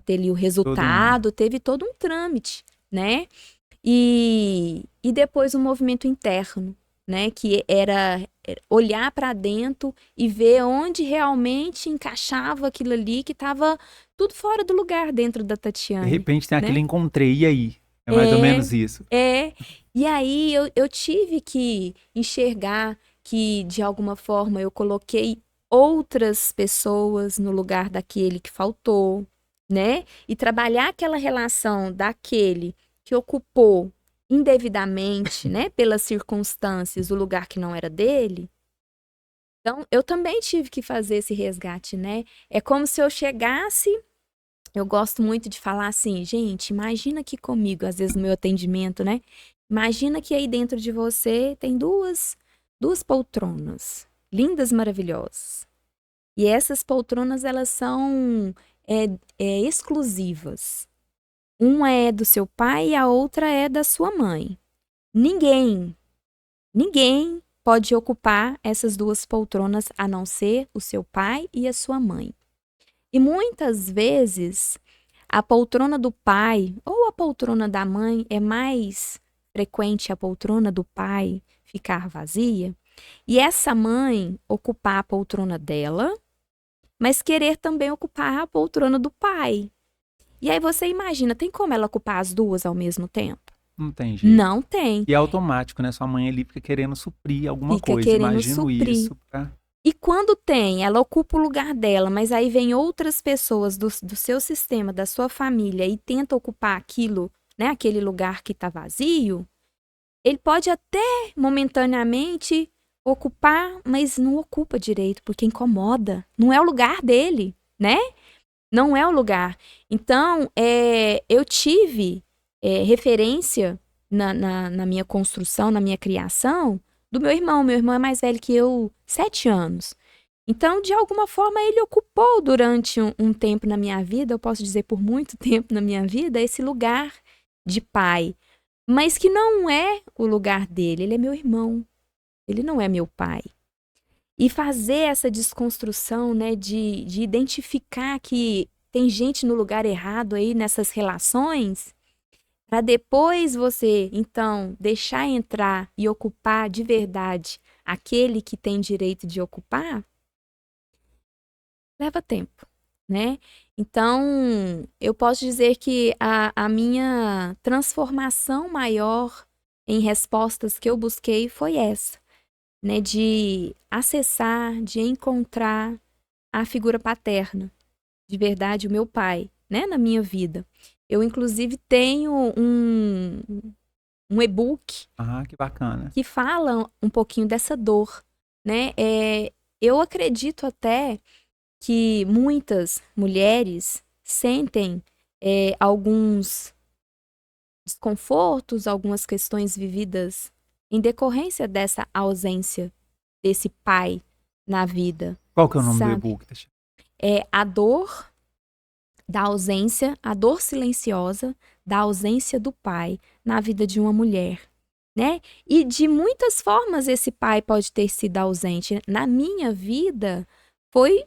ter ali o resultado. Teve todo um trâmite, né? E depois um movimento interno, né, que era olhar para dentro e ver onde realmente encaixava aquilo ali que estava tudo fora do lugar dentro da De Tatiane, repente tem né? aquele encontrei, e aí? É mais ou menos isso. E aí eu tive que enxergar que, de alguma forma, eu coloquei outras pessoas no lugar daquele que faltou, né? E trabalhar aquela relação daquele que ocupou indevidamente, né, pelas circunstâncias, o lugar que não era dele. Então, eu também tive que fazer esse resgate, né? É como se eu chegasse. Eu gosto muito de falar assim, gente, imagina aqui comigo, às vezes no meu atendimento, né? Imagina que aí dentro de você tem duas poltronas, lindas, maravilhosas. E essas poltronas, elas são exclusivas. Uma é do seu pai e a outra é da sua mãe. Ninguém pode ocupar essas duas poltronas a não ser o seu pai e a sua mãe. E muitas vezes a poltrona do pai ou a poltrona da mãe é mais frequente a poltrona do pai ficar vazia e essa mãe ocupar a poltrona dela, mas querer também ocupar a poltrona do pai. E aí você imagina, tem como ela ocupar as duas ao mesmo tempo? Não tem jeito. Não tem. E é automático, né? Sua mãe ali fica querendo suprir alguma Fica coisa. querendo Imagino suprir. isso. E quando tem, ela ocupa o lugar dela, mas aí vem outras pessoas do seu sistema, da sua família, e tenta ocupar aquilo, né, aquele lugar que está vazio, ele pode até momentaneamente ocupar, mas não ocupa direito, porque incomoda. Não é o lugar dele, né? Não é o lugar. Então, eu tive referência na minha construção, na minha criação, do meu irmão. Meu irmão é mais velho que eu, 7 anos. Então, de alguma forma, ele ocupou durante um tempo na minha vida, eu posso dizer por muito tempo na minha vida, esse lugar de pai. Mas que não é o lugar dele, ele é meu irmão. Ele não é meu pai. E fazer essa desconstrução, né, de identificar que tem gente no lugar errado aí nessas relações, para depois você, então, deixar entrar e ocupar de verdade aquele que tem direito de ocupar, leva tempo, né? Então, eu posso dizer que a minha transformação maior em respostas que eu busquei foi essa, né? De acessar, de encontrar a figura paterna, de verdade, o meu pai, né? Na minha vida. Eu, inclusive, tenho um e-book Ah, que bacana. que fala um pouquinho dessa dor, né? Eu acredito até que muitas mulheres sentem alguns desconfortos, algumas questões vividas em decorrência dessa ausência desse pai na vida, Qual que é o nome do sabe? e-book? É a dor da ausência, a dor silenciosa da ausência do pai na vida de uma mulher, né? E de muitas formas esse pai pode ter sido ausente. Na minha vida foi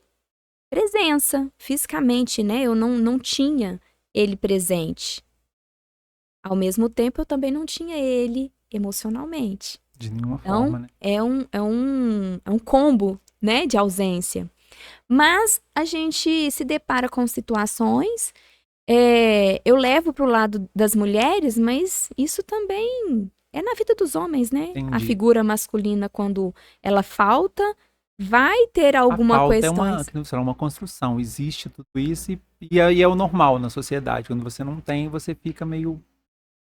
presença, fisicamente, né? Eu não tinha ele presente. Ao mesmo tempo, eu também não tinha ele emocionalmente. De nenhuma Então, forma, né? é um combo, né, de ausência. Mas a gente se depara com situações, eu levo para o lado das mulheres, mas isso também é na vida dos homens, né? A Entendi. figura masculina, quando ela falta, vai ter alguma A falta é questão. uma construção. Existe tudo isso e aí é o normal na sociedade. Quando você não tem, você fica meio...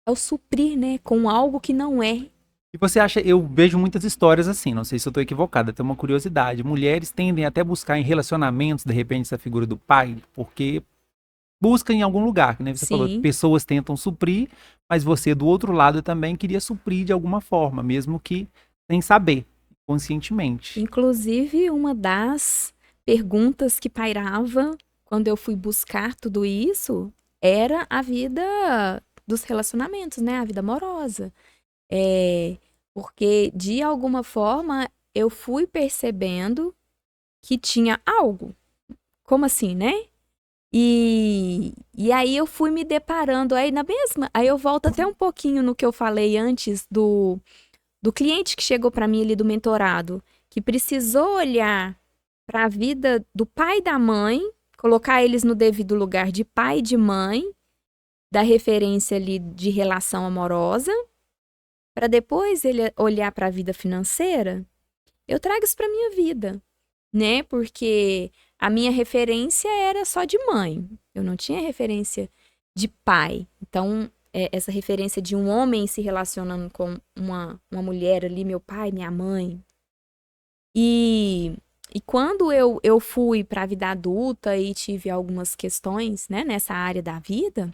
É o suprir, né, com algo que não é. E você acha, eu vejo muitas histórias assim, não sei se eu tô equivocada, tem uma curiosidade. Mulheres tendem até a buscar em relacionamentos, de repente, essa figura do pai, porque busca em algum lugar, que nem você falou, Sim. pessoas tentam suprir, mas você do outro lado também queria suprir de alguma forma, mesmo que sem saber, conscientemente. Inclusive, uma das perguntas que pairava quando eu fui buscar tudo isso era a vida dos relacionamentos, né? A vida amorosa. Porque, de alguma forma, eu fui percebendo que tinha algo. Como assim, né? E aí eu fui me deparando aí na mesma. Aí eu volto até um pouquinho no que eu falei antes do cliente que chegou para mim ali do mentorado, que precisou olhar para a vida do pai e da mãe colocar eles no devido lugar de pai e de mãe, da referência ali de relação amorosa, para depois ele olhar para a vida financeira, eu trago isso para minha vida, né? Porque a minha referência era só de mãe, eu não tinha referência de pai. Então, essa referência de um homem se relacionando com uma mulher ali, meu pai, minha mãe. E quando eu fui para a vida adulta e tive algumas questões, né, nessa área da vida,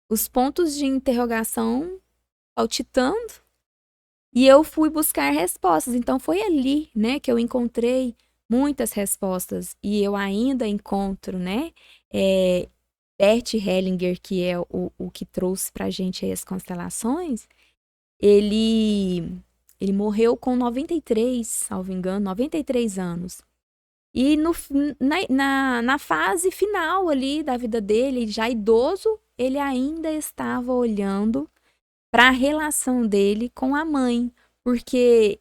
os pontos de interrogação saltitando e eu fui buscar respostas. Então foi ali, né, que eu encontrei muitas respostas e eu ainda encontro, né, Bert Hellinger, que é o que trouxe pra gente aí as constelações, ele morreu com 93, salvo engano, 93 anos. E na fase final ali da vida dele, já idoso, ele ainda estava olhando para a relação dele com a mãe, porque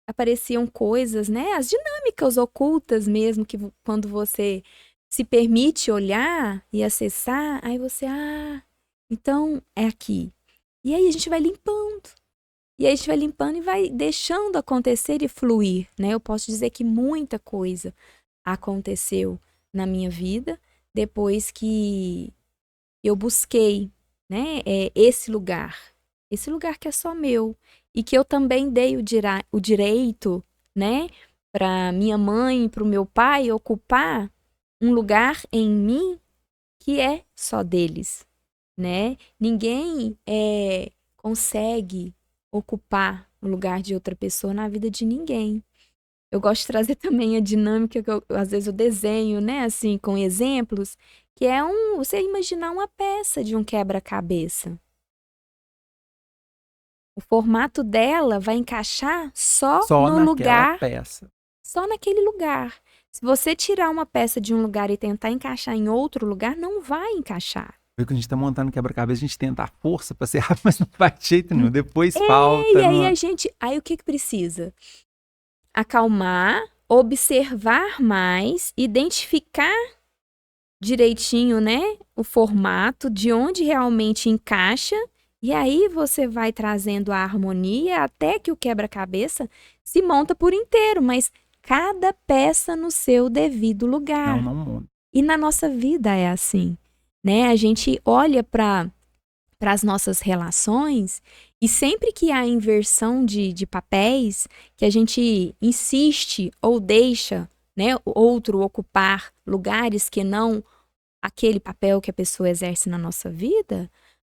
apareciam coisas, né? As dinâmicas ocultas mesmo, que quando você se permite olhar e acessar, aí você, então é aqui. E aí a gente vai limpando. E aí a gente vai limpando e vai deixando acontecer e fluir, né? Eu posso dizer que muita coisa aconteceu na minha vida depois que eu busquei, né, esse lugar que é só meu e que eu também dei o direito, né, para minha mãe e para o meu pai ocupar um lugar em mim que é só deles, né? Ninguém consegue ocupar o lugar de outra pessoa na vida de ninguém. Eu gosto de trazer também a dinâmica que às vezes eu desenho, né, assim, com exemplos, que é você imaginar uma peça de um quebra-cabeça. O formato dela vai encaixar só no naquela lugar, peça. só naquele lugar. Se você tirar uma peça de um lugar e tentar encaixar em outro lugar, não vai encaixar. Quando a gente tá montando quebra-cabeça, a gente tenta a força pra ser rápido, mas não faz de jeito nenhum. Depois falta. E aí aí o que precisa? Acalmar, observar mais, identificar direitinho, né, o formato, de onde realmente encaixa, e aí você vai trazendo a harmonia até que o quebra-cabeça se monta por inteiro, mas cada peça no seu devido lugar. Não monta. E na nossa vida é assim, né? A gente olha para as nossas relações e sempre que há inversão de papéis, que a gente insiste ou deixa, né, o outro ocupar lugares que não aquele papel que a pessoa exerce na nossa vida,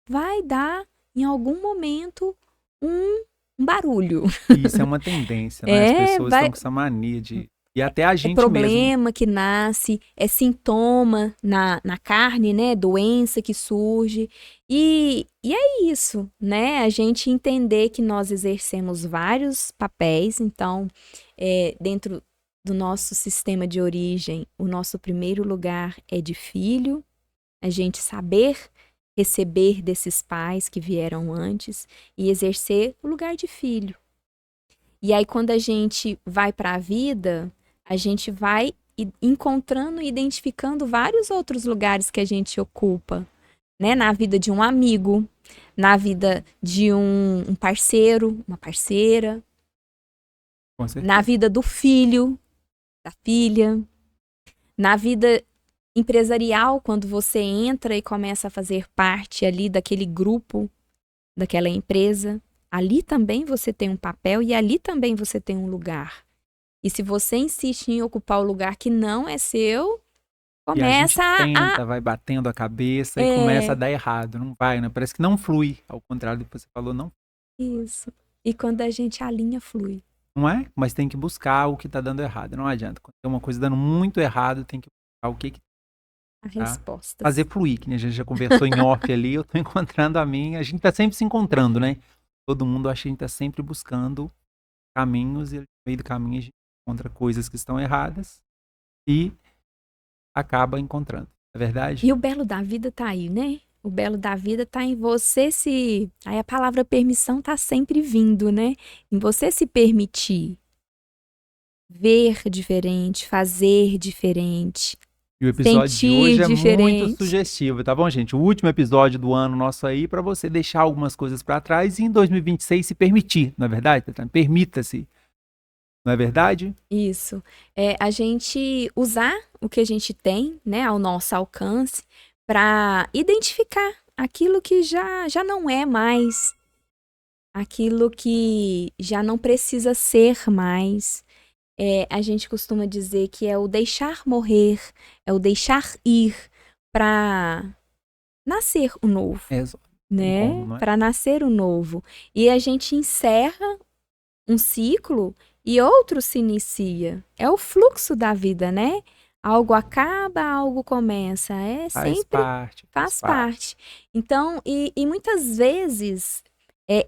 vai dar em algum momento um barulho. Isso é uma tendência, né? As pessoas estão com essa mania de... E até a gente problema mesmo. Que nasce, é sintoma na carne, né? Doença que surge. E é isso, né? A gente entender que nós exercemos vários papéis. Então, dentro do nosso sistema de origem, o nosso primeiro lugar é de filho. A gente saber receber desses pais que vieram antes e exercer o lugar de filho. E aí, quando a gente vai para a vida, a gente vai encontrando e identificando vários outros lugares que a gente ocupa, né? Na vida de um amigo, na vida de um parceiro, uma parceira, na vida do filho, da filha, na vida empresarial, quando você entra e começa a fazer parte ali daquele grupo, daquela empresa, ali também você tem um papel e ali também você tem um lugar. E se você insiste em ocupar o lugar que não é seu, começa e a gente tenta, vai batendo a cabeça e começa a dar errado, não vai, né? Parece que não flui, ao contrário do que você falou, não. Isso. E quando a gente alinha, flui. Não é? Mas tem que buscar o que tá dando errado, não adianta. Quando tem uma coisa dando muito errado, tem que buscar o que a resposta. Fazer fluir, que a gente já conversou em off ali, eu tô encontrando a minha, a gente tá sempre se encontrando, né? Todo mundo, acha que a gente tá sempre buscando caminhos e no meio do caminho a gente encontra coisas que estão erradas e acaba encontrando, é verdade? E o belo da vida tá aí, né? O belo da vida tá em você se... Aí a palavra permissão tá sempre vindo, né? Em você se permitir. ver diferente, fazer diferente, E o episódio de sentir hoje é muito diferente. sugestivo, tá bom, gente? O último episódio do ano nosso aí para você deixar algumas coisas para trás e em 2026 se permitir, não é verdade, Tatiana? Permita-se, não é verdade? Isso. A gente usar o que a gente tem, né, ao nosso alcance, para identificar aquilo que já não é mais, aquilo que já não precisa ser mais. A gente costuma dizer que é o deixar morrer, é o deixar ir para nascer o novo, É, tem como, né? não é? Para nascer o novo. E a gente encerra um ciclo e outro se inicia. É o fluxo da vida, né? Algo acaba, algo começa. Faz Sempre parte, faz faz parte. parte. Então, e muitas vezes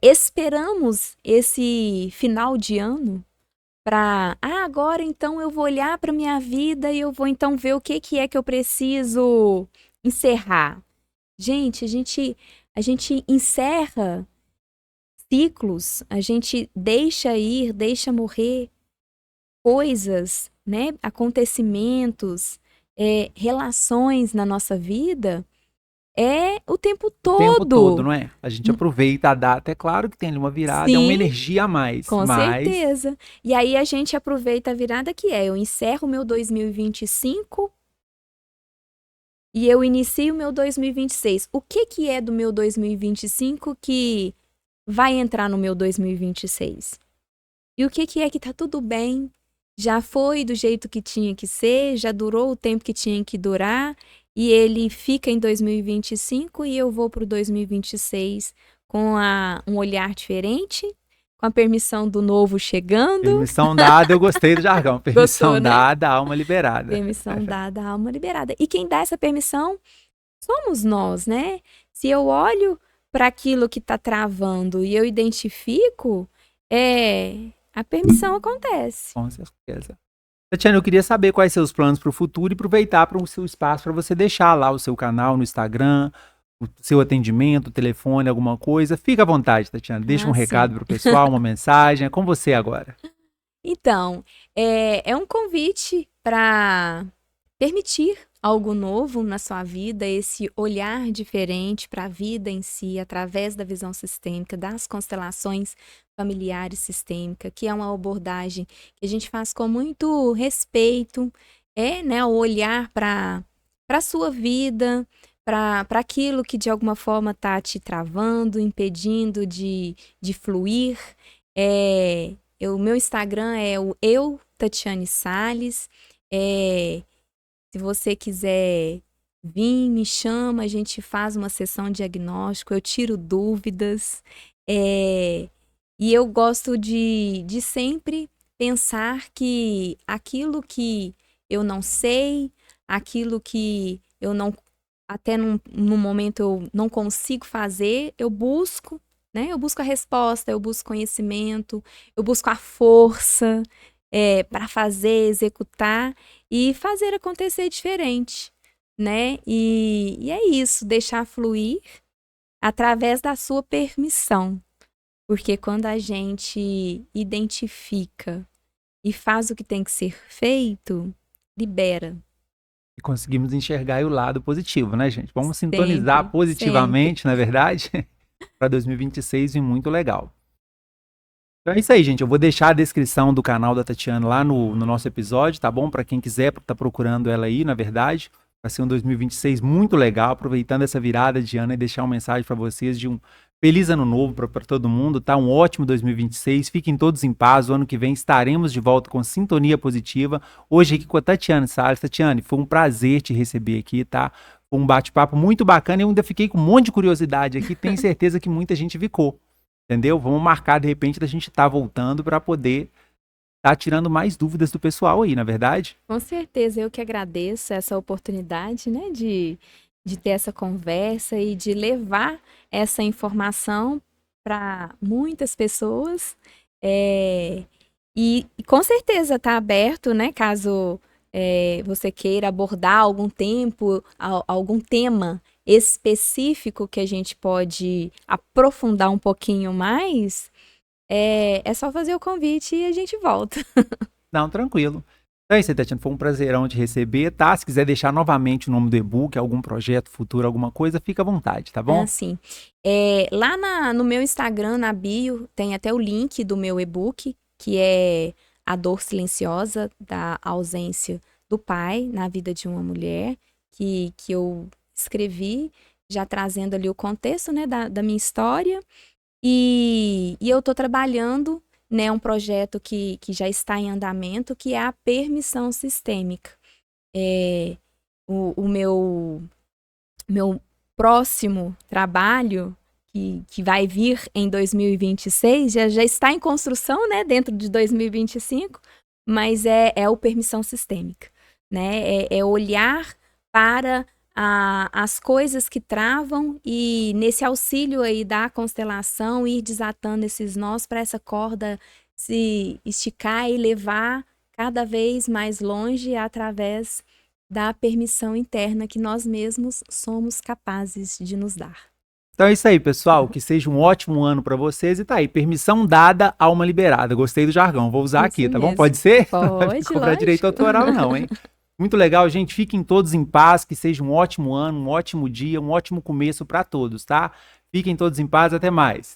esperamos esse final de ano para, agora então eu vou olhar para minha vida e eu vou então ver o que é que eu preciso encerrar. Gente, a gente encerra ciclos, a gente deixa ir, deixa morrer coisas, né? Acontecimentos, relações na nossa vida o tempo O tempo todo, todo. não é? A gente aproveita a data, é claro que tem ali uma virada, é uma Sim, energia a mais, com mas certeza. E aí a gente aproveita a virada que eu encerro o meu 2025 e eu inicio o meu 2026. O que é do meu 2025 que vai entrar no meu 2026? E o que é que tá tudo bem? Já foi do jeito que tinha que ser, já durou o tempo que tinha que durar, e ele fica em 2025 e eu vou para o 2026 com um olhar diferente, com a permissão do novo chegando. permissão dada, eu gostei do jargão. Gostou, Permissão né? dada, alma liberada. Permissão dada, alma liberada. E quem dá essa permissão somos nós, né? Se eu olho para aquilo que está travando e eu identifico, a permissão acontece. Com certeza. Tatiana, eu queria saber quais são os planos para o futuro e aproveitar para o seu espaço para você deixar lá o seu canal no Instagram, o seu atendimento, o telefone, alguma coisa. Fica à vontade, Tatiana. Deixa um recado Sim. para o pessoal, uma mensagem. É com você agora. Então, é um convite para permitir algo novo na sua vida, esse olhar diferente para a vida em si, através da visão sistêmica, das constelações familiares sistêmicas, que é uma abordagem que a gente faz com muito respeito, né, o olhar para a sua vida, para aquilo que de alguma forma está te travando, impedindo de fluir. O meu Instagram é o Tatiane Salles. Se você quiser vir, me chama, a gente faz uma sessão de diagnóstico, eu tiro dúvidas. E eu gosto de sempre pensar que aquilo que eu não sei, aquilo que eu não, até num momento eu não consigo fazer, eu busco, né? Eu busco a resposta, eu busco conhecimento, eu busco a força para fazer, executar e fazer acontecer diferente, né? E é isso, deixar fluir através da sua permissão. Porque quando a gente identifica e faz o que tem que ser feito, libera. E conseguimos enxergar aí o lado positivo, né, gente? Vamos sintonizar Sempre, sempre. positivamente, na verdade, para 2026 e muito legal. Então é isso aí, gente. Eu vou deixar a descrição do canal da Tatiana lá no nosso episódio, tá bom? Para quem quiser, tá procurando ela aí, na verdade. Vai ser um 2026 muito legal, aproveitando essa virada de ano e deixar uma mensagem para vocês de um feliz ano novo para todo mundo, tá? Um ótimo 2026. Fiquem todos em paz. O ano que vem estaremos de volta com sintonia positiva. Hoje aqui com a Tatiana Salles. Tatiane, foi um prazer te receber aqui, tá? Foi um bate-papo muito bacana. Eu ainda fiquei com um monte de curiosidade aqui. Tenho certeza que muita gente ficou. Entendeu? Vamos marcar de repente da gente estar voltando para poder estar tirando mais dúvidas do pessoal aí, na verdade? Com certeza, eu que agradeço essa oportunidade, né, de ter essa conversa e de levar essa informação para muitas pessoas. E com certeza está aberto, né, caso você queira abordar algum tema específico que a gente pode aprofundar um pouquinho mais, é só fazer o convite e a gente volta. Não, tranquilo. Então é isso aí, Tatiana, foi um prazerão te receber, tá? Se quiser deixar novamente o nome do e-book, algum projeto futuro, alguma coisa, fica à vontade, tá bom? Assim, lá no meu Instagram, na bio, tem até o link do meu e-book, que é A Dor Silenciosa da Ausência do Pai na Vida de uma Mulher, que eu escrevi, já trazendo ali o contexto, né, da minha história. E eu tô trabalhando, né, um projeto que já está em andamento, que é a permissão sistêmica. O meu próximo trabalho, que vai vir em 2026, já está em construção, né, dentro de 2025, mas é o permissão sistêmica, né? É olhar para as coisas que travam e, nesse auxílio aí da constelação, ir desatando esses nós para essa corda se esticar e levar cada vez mais longe através da permissão interna que nós mesmos somos capazes de nos dar. Então é isso aí, pessoal. Que seja um ótimo ano para vocês. E tá aí, permissão dada, alma liberada. Gostei do jargão, vou usar Isso aqui, tá bom? mesmo. Pode ser? Pode, Não vai cobrar lógico. direito autoral, não, hein? Muito legal, gente. Fiquem todos em paz. Que seja um ótimo ano, um ótimo dia, um ótimo começo para todos, tá? Fiquem todos em paz. Até mais.